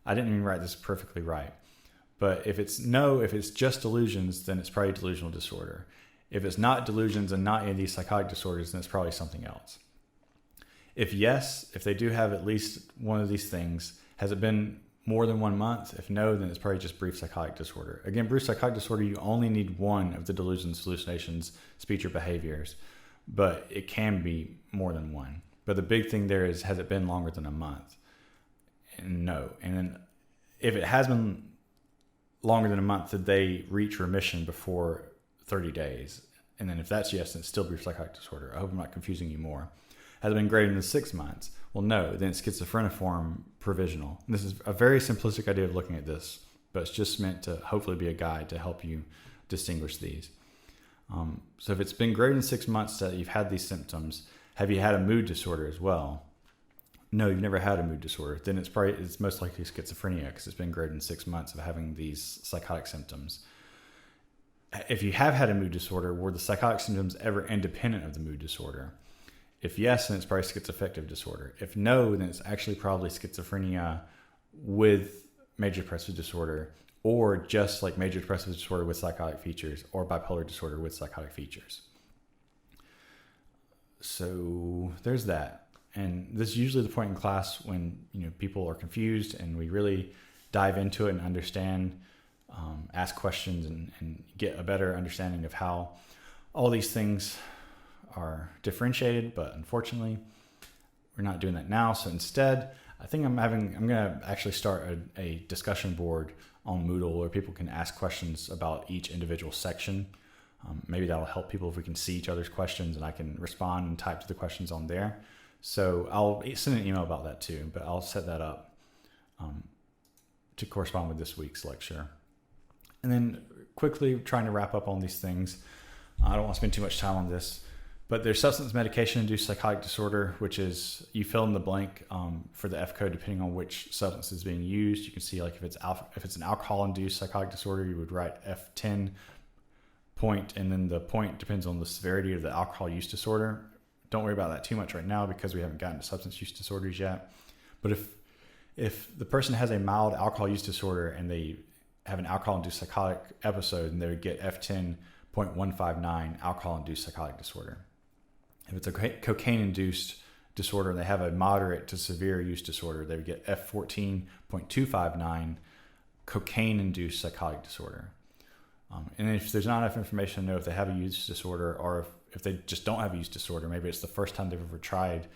I didn't even write this perfectly right. But if it's just delusions, then it's probably delusional disorder. If it's not delusions and not any of these psychotic disorders, then it's probably something else. If they do have at least one of these things, has it been more than 1 month? If no, then it's probably just brief psychotic disorder. Again, brief psychotic disorder, you only need one of the delusions, hallucinations, speech, or behaviors, but it can be more than one. But the big thing there is, has it been longer than a month? And no. And then if it has been longer than a month, did they reach remission before 30 days? And then if that's yes, then it's still brief psychotic disorder. I hope I'm not confusing you more. Has it been greater than 6 months? Well, no, then it's schizophreniform provisional. And this is a very simplistic idea of looking at this, but it's just meant to hopefully be a guide to help you distinguish these. So if it's been greater than 6 months that you've had these symptoms, have you had a mood disorder as well? No, you've never had a mood disorder. Then it's most likely schizophrenia because it's been greater than 6 months of having these psychotic symptoms. If you have had a mood disorder, were the psychotic symptoms ever independent of the mood disorder? If yes, then it's probably schizoaffective disorder. If no, then it's actually probably schizophrenia with major depressive disorder, or just like major depressive disorder with psychotic features, or bipolar disorder with psychotic features. So there's that. And this is usually the point in class when people are confused and we really dive into it and understand, ask questions and get a better understanding of how all these things are differentiated. But unfortunately, we're not doing that now. So instead, I think I'm going to actually start a discussion board on Moodle where people can ask questions about each individual section. Maybe that'll help people if we can see each other's questions and I can respond and type to the questions on there. So I'll send an email about that too, but I'll set that up to correspond with this week's lecture. And then quickly trying to wrap up on these things. I don't want to spend too much time on this, but there's substance medication-induced psychotic disorder, which is you fill in the blank for the F code depending on which substance is being used. You can see like if it's an alcohol-induced psychotic disorder, you would write F10 point, and then the point depends on the severity of the alcohol use disorder. Don't worry about that too much right now because we haven't gotten to substance use disorders yet. But if the person has a mild alcohol use disorder and they have an alcohol-induced psychotic episode, and they would get F10.159 alcohol-induced psychotic disorder. If it's a cocaine-induced disorder and they have a moderate to severe use disorder, they would get F14.259 cocaine-induced psychotic disorder. And if there's not enough information to know if they have a use disorder or if they just don't have a use disorder, maybe it's the first time they've ever tried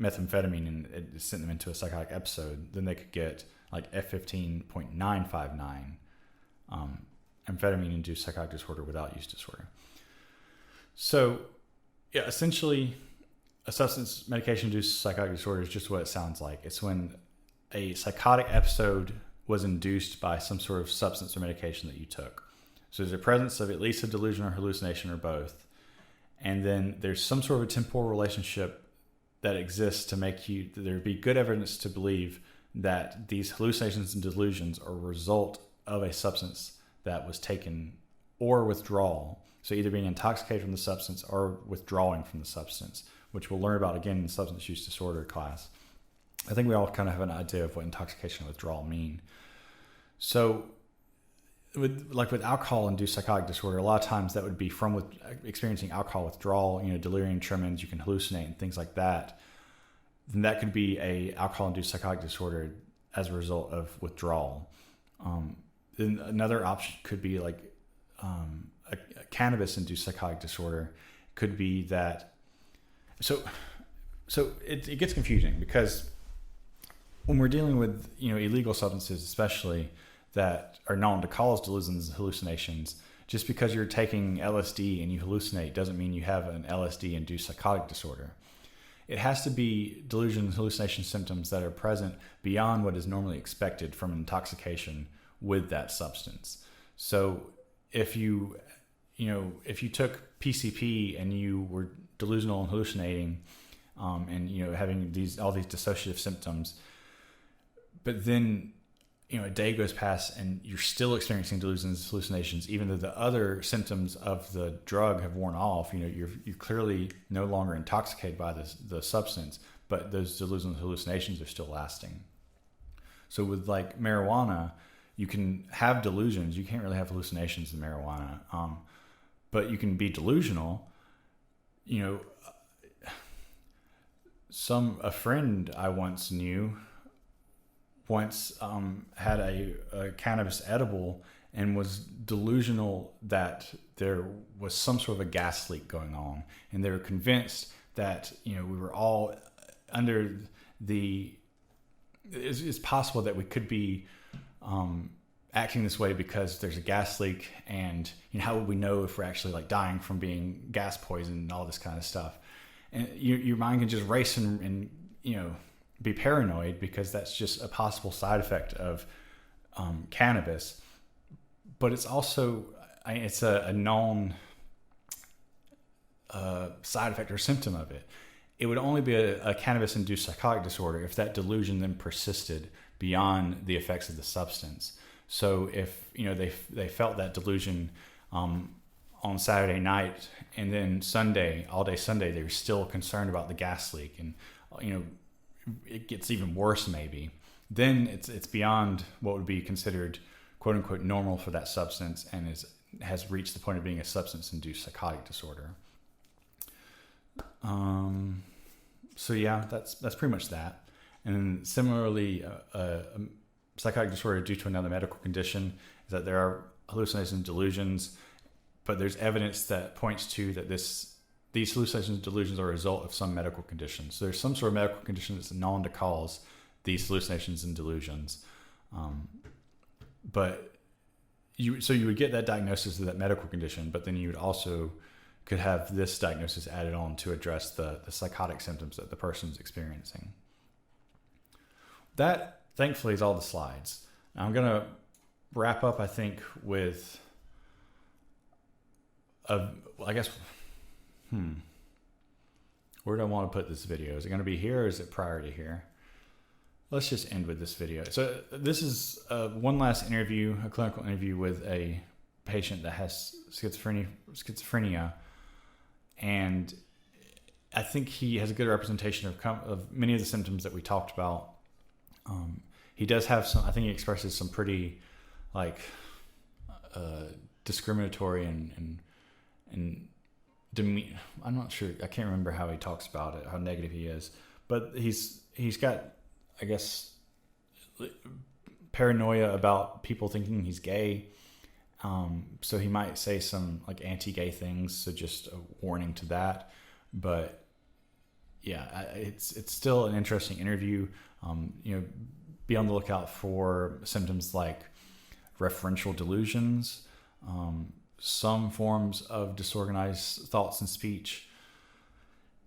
methamphetamine and it sent them into a psychotic episode, then they could get like F15.959 amphetamine-induced psychotic disorder without use disorder. So, yeah, essentially, a substance medication-induced psychotic disorder is just what it sounds like. It's when a psychotic episode was induced by some sort of substance or medication that you took. So there's a presence of at least a delusion or hallucination or both. And then there's some sort of a temporal relationship that exists to make there be good evidence to believe that these hallucinations and delusions are a result of a substance that was taken or withdrawal. So either being intoxicated from the substance or withdrawing from the substance, which we'll learn about again in the substance use disorder class. I think we all kind of have an idea of what intoxication and withdrawal mean. So with alcohol-induced psychotic disorder, a lot of times that would be from experiencing alcohol withdrawal, delirium tremens, you can hallucinate and things like that. Then that could be a alcohol-induced psychotic disorder as a result of withdrawal. Then another option could be like a cannabis-induced psychotic disorder. Could be that. So it gets confusing because when we're dealing with illegal substances, especially that are known to cause delusions and hallucinations, just because you're taking LSD and you hallucinate doesn't mean you have an LSD-induced psychotic disorder. It has to be delusions, hallucination symptoms that are present beyond what is normally expected from intoxication with that substance. So if you took PCP and you were delusional and hallucinating, and having all these dissociative symptoms, but then a day goes past and you're still experiencing delusions, hallucinations, even though the other symptoms of the drug have worn off. You're clearly no longer intoxicated by the substance, but those delusions, hallucinations are still lasting. So with like marijuana, you can have delusions. You can't really have hallucinations in marijuana, but you can be delusional. A friend I once knew had a cannabis edible and was delusional that there was some sort of a gas leak going on, and they were convinced that we were all under it's possible that we could be acting this way because there's a gas leak, and how would we know if we're actually like dying from being gas poisoned and all this kind of stuff. And your mind can just race and be paranoid because that's just a possible side effect of cannabis. But it's also it's a known side effect or symptom of it. It would only be a cannabis-induced psychotic disorder if that delusion then persisted beyond the effects of the substance. So if they felt that delusion on Saturday night, and then Sunday, all day Sunday, they were still concerned about the gas leak, and it gets even worse maybe, then it's beyond what would be considered quote unquote normal for that substance, and has reached the point of being a substance-induced psychotic disorder. So yeah, that's pretty much that. And similarly, a psychotic disorder due to another medical condition is that there are hallucinations and delusions, but there's evidence that points to that these hallucinations and delusions are a result of some medical condition. So there's some sort of medical condition that's known to cause these hallucinations and delusions. But you would get that diagnosis of that medical condition, but then you would also could have this diagnosis added on to address the psychotic symptoms that the person's experiencing. That, thankfully, is all the slides. Now, I'm going to wrap up, I think, with, where do I want to put this video? Is it going to be here or is it prior to here? Let's just end with this video. So this is one last interview, a clinical interview with a patient that has schizophrenia. And I think he has a good representation of many of the symptoms that we talked about. He does have some, I think he expresses some pretty discriminatory and I'm not sure, I can't remember how he talks about it, how negative he is, but he's got, I guess, paranoia about people thinking he's gay. So he might say some anti-gay things. So just a warning to that. But yeah, it's still an interesting interview. Be on the lookout for symptoms like referential delusions, some forms of disorganized thoughts and speech.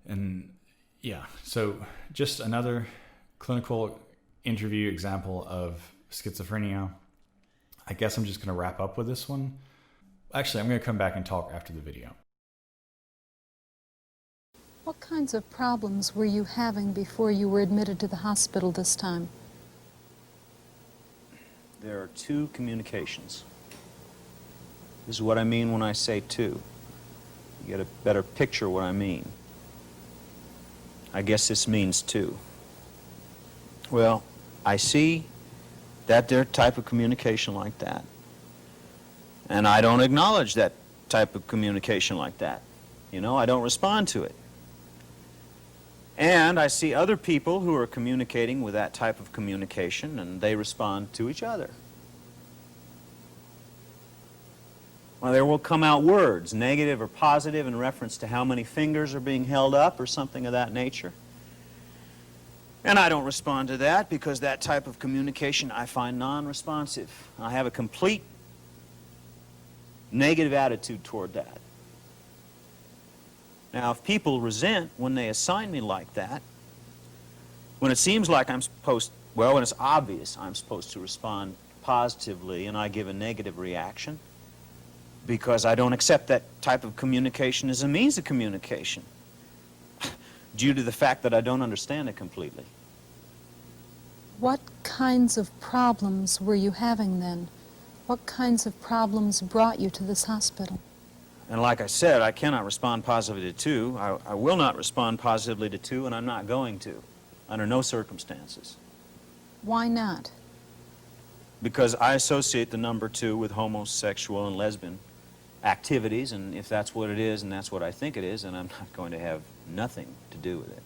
And yeah, so just another clinical interview example of schizophrenia. I guess I'm just going to wrap up with this one. Actually, I'm going to come back and talk after the video. What kinds of problems were you having before you were admitted to the hospital this time? There are two communications. This is what I mean when I say two. You get a better picture what I mean. I guess this means two. Well, I see that there type of communication like that. And I don't acknowledge that type of communication like that. I don't respond to it. And I see other people who are communicating with that type of communication, and they respond to each other. Well, there will come out words, negative or positive, in reference to how many fingers are being held up or something of that nature. And I don't respond to that because that type of communication I find non-responsive. I have a complete negative attitude toward that. Now, if people resent when they assign me like that, when it seems like when it's obvious I'm supposed to respond positively and I give a negative reaction because I don't accept that type of communication as a means of communication due to the fact that I don't understand it completely. What kinds of problems were you having then? What kinds of problems brought you to this hospital? And like I said, I cannot respond positively to two. I will not respond positively to two, and I'm not going to, under no circumstances. Why not? Because I associate the number two with homosexual and lesbian activities, and if that's what it is and that's what I think it is, then I'm not going to have nothing to do with it.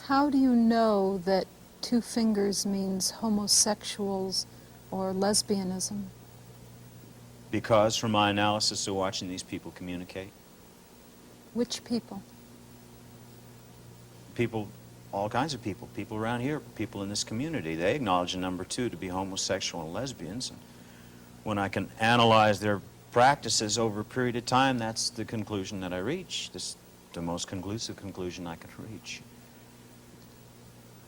How do you know that two fingers means homosexuals or lesbianism? Because from my analysis of watching these people communicate. Which people? People, all kinds of people. People around here, people in this community. They acknowledge the number two to be homosexual and lesbians. And when I can analyze their practices over a period of time, that's the conclusion that I reach. This is the most conclusive conclusion I can reach.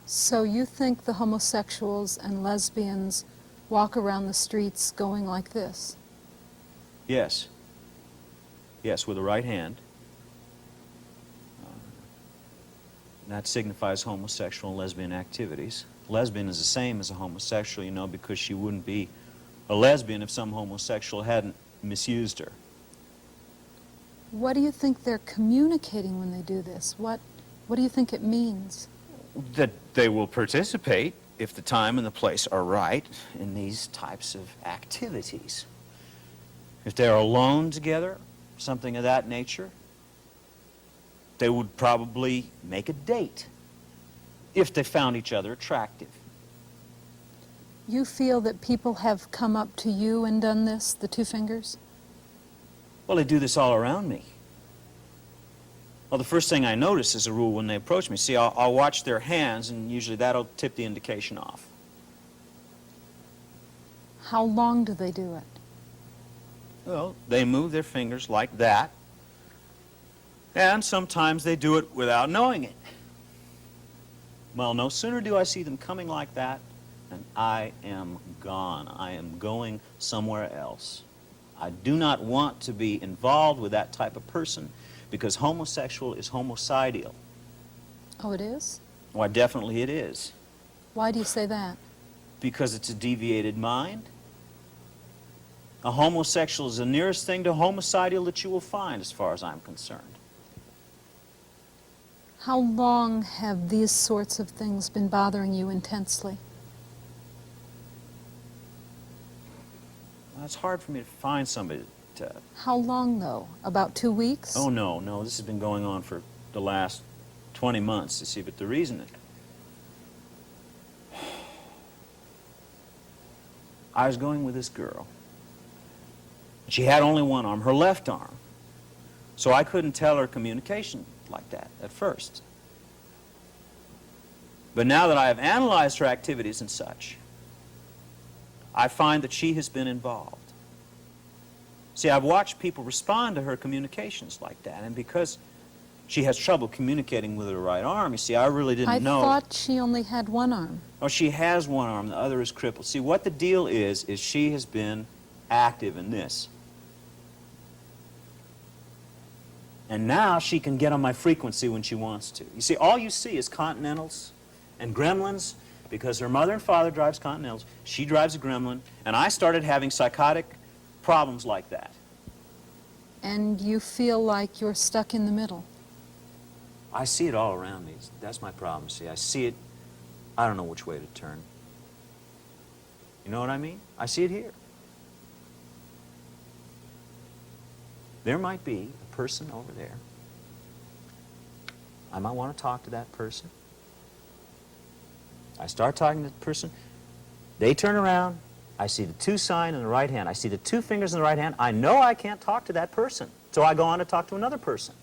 So you think the homosexuals and lesbians walk around the streets going like this? Yes. Yes, with the right hand. That signifies homosexual and lesbian activities. Lesbian is the same as a homosexual, because she wouldn't be a lesbian if some homosexual hadn't misused her. What do you think they're communicating when they do this? What do you think it means? That they will participate, if the time and the place are right, in these types of activities. If they're alone together, something of that nature, they would probably make a date if they found each other attractive. You feel that people have come up to you and done this, the two fingers? Well, they do this all around me. Well, the first thing I notice as a rule when they approach me, see, I'll watch their hands, and usually that'll tip the indication off. How long do they do it? Well, they move their fingers like that, and sometimes they do it without knowing it. Well, no sooner do I see them coming like that, and I am gone. I am going somewhere else. I do not want to be involved with that type of person because homosexual is homicidal. Oh, it is? Why, definitely it is. Why do you say that? Because it's a deviated mind. A homosexual is the nearest thing to homicidal that you will find, as far as I'm concerned. How long have these sorts of things been bothering you intensely? Well, it's hard for me to find somebody to... How long, though? About 2 weeks? Oh, no, this has been going on for the last 20 months, you see, but the reason... I was going with this girl. She had only one arm, her left arm. So I couldn't tell her communication like that at first. But now that I have analyzed her activities and such, I find that she has been involved. See, I've watched people respond to her communications like that, and because she has trouble communicating with her right arm, you see, I really didn't know. I thought she only had one arm. Oh, she has one arm, the other is crippled. See, what the deal is she has been active in this. And now she can get on my frequency when she wants to. You see, all you see is Continentals and Gremlins, because her mother and father drives Continentals, she drives a Gremlin, and I started having psychotic problems like that. And you feel like you're stuck in the middle. I see it all around me. That's my problem, see. I see it, I don't know which way to turn. You know what I mean? I see it here. There might be a person over there. I might want to talk to that person. I start talking to the person. They turn around. I see the 2 sign in the right hand. I see the 2 fingers in the right hand. I know I can't talk to that person. So I go on to talk to another person.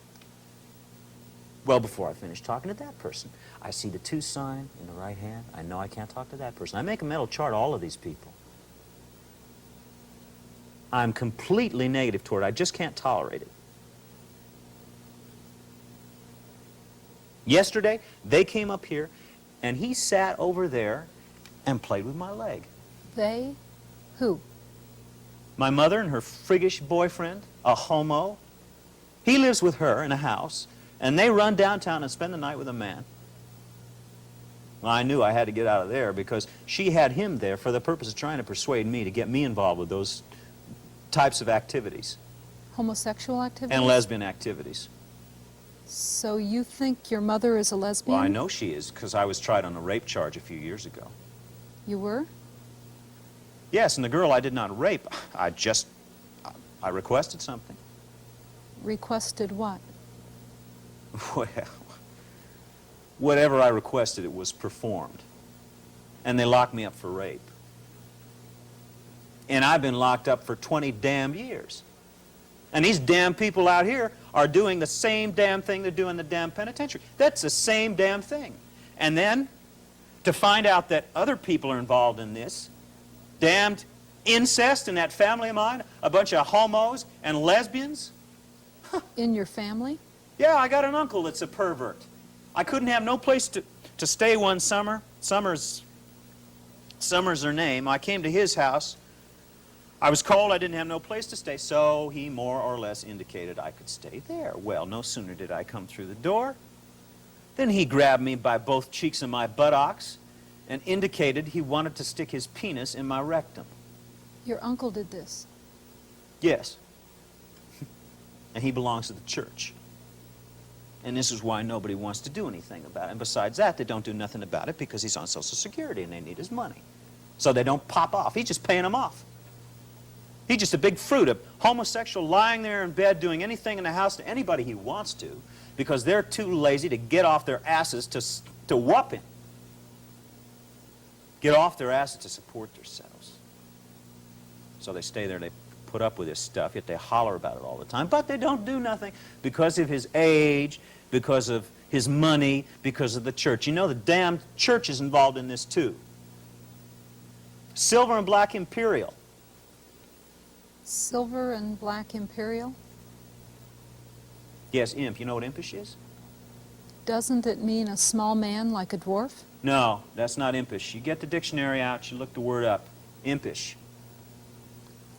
Well, before I finish talking to that person, I see the 2 sign in the right hand. I know I can't talk to that person. I make a mental chart of all of these people. I'm completely negative toward it. I just can't tolerate it. Yesterday, they came up here, and he sat over there and played with my leg. They? Who? My mother and her friggish boyfriend, a homo. He lives with her in a house, and they run downtown and spend the night with a man. Well, I knew I had to get out of there because she had him there for the purpose of trying to persuade me to get me involved with those types of activities. Homosexual activities? And lesbian activities. So you think your mother is a lesbian? Well, I know she is, because I was tried on a rape charge a few years ago. You were? Yes, and the girl I did not rape. I requested something. Requested what? Well, whatever I requested, it was performed. And they locked me up for rape. And I've been locked up for 20 damn years. And these damn people out here are doing the same damn thing they're doing in the damn penitentiary. That's the same damn thing. And then, to find out that other people are involved in this, damned incest in that family of mine, a bunch of homos and lesbians. In your family? Yeah, I got an uncle that's a pervert. I couldn't have no place to stay one summer. Summer's her name. I came to his house. I was cold, I didn't have no place to stay, so he more or less indicated I could stay there. Well, no sooner did I come through the door than he grabbed me by both cheeks of my buttocks and indicated he wanted to stick his penis in my rectum. Your uncle did this? Yes. And he belongs to the church. And this is why nobody wants to do anything about it. And besides that, they don't do nothing about it because he's on Social Security and they need his money. So they don't pop off. He's just paying them off. He's just a big fruit, a homosexual lying there in bed doing anything in the house to anybody he wants to because they're too lazy to get off their asses to whoop him. Get off their asses to support themselves. So they stay there, they put up with this stuff, yet they holler about it all the time, but they don't do nothing because of his age, because of his money, because of the church. You know, the damn church is involved in this too. Silver and black imperial. Silver and black imperial? Yes, imp. You know what impish is? Doesn't it mean a small man like a dwarf? No, that's not impish. You get the dictionary out, you look the word up. Impish.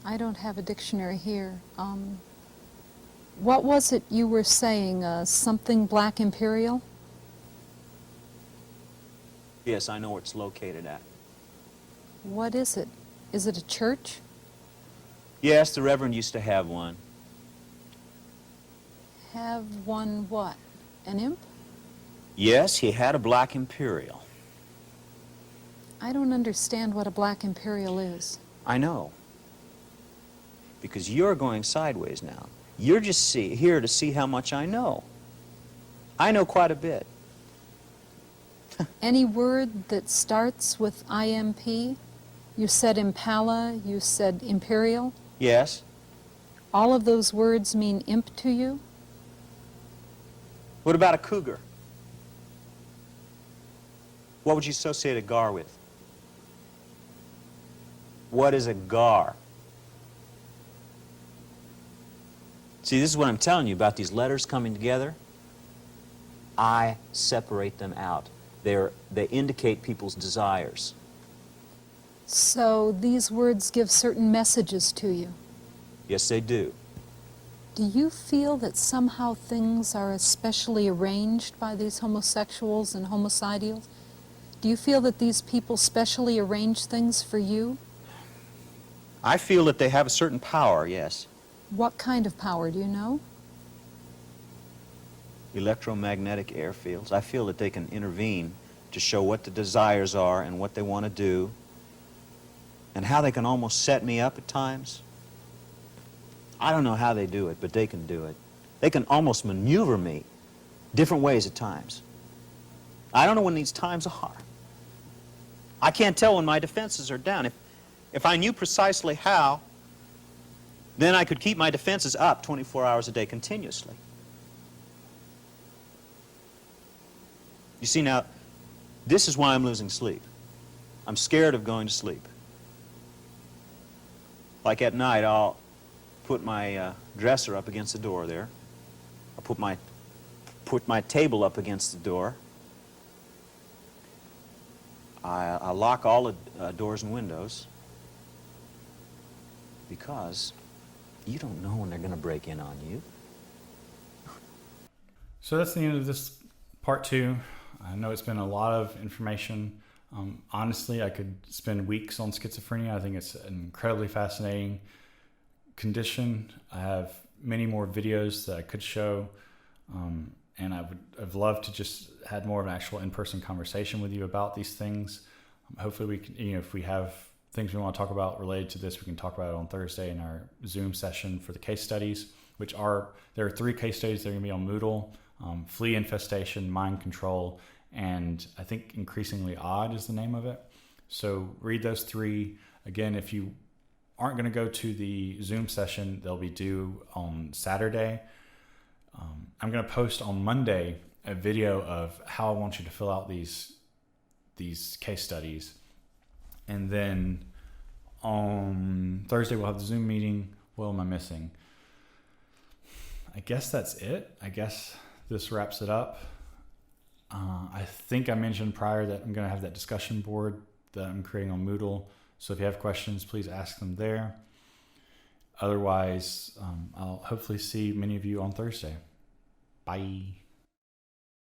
I don't have a dictionary here. What was it you were saying? Something black imperial? Yes, I know where it's located at. What is it? Is it a church? Yes, the Reverend used to have one. Have one what? An imp? Yes, he had a black imperial. I don't understand what a black imperial is. I know. Because you're going sideways now. You're just here to see how much I know. I know quite a bit. Any word that starts with IMP? You said impala, you said imperial. Yes. All of those words mean imp to you? What about a cougar? What would you associate a gar with? What is a gar? See, this is what I'm telling you about these letters coming together. I separate them out. They indicate people's desires. So these words give certain messages to you. Yes, they do. Do you feel that somehow things are especially arranged by these homosexuals and homicidals? Do you feel that these people specially arrange things for you? I feel that they have a certain power, yes. What kind of power, do you know? Electromagnetic airfields. I feel that they can intervene to show what the desires are and what they want to do, and how they can almost set me up at times. I don't know how they do it, but they can do it. They can almost maneuver me different ways at times. I don't know when these times are. I can't tell when my defenses are down. If I knew precisely how, then I could keep my defenses up 24 hours a day continuously. You see, now, this is why I'm losing sleep. I'm scared of going to sleep. Like at night, I'll put my dresser up against the door there. I'll put my table up against the door. I lock all the doors and windows, because you don't know when they're going to break in on you. So that's the end of this part 2. I know it's been a lot of information. Honestly, I could spend weeks on schizophrenia. I think it's an incredibly fascinating condition. I have many more videos that I could show, and I've loved to just had more of an actual in-person conversation with you about these things. Hopefully we can, if we have things we want to talk about related to this, we can talk about it on Thursday in our Zoom session for the case studies, there are 3 case studies that are going to be on Moodle: flea infestation, mind control, and I think increasingly odd is the name of it. So read those 3. Again, if you aren't going to go to the Zoom session, they'll be due on Saturday. I'm going to post on Monday a video of how I want you to fill out these case studies. And then on Thursday, we'll have the Zoom meeting. What am I missing? I guess that's it. I guess this wraps it up. I think I mentioned prior that I'm going to have that discussion board that I'm creating on Moodle. So if you have questions, please ask them there. Otherwise, I'll hopefully see many of you on Thursday. Bye.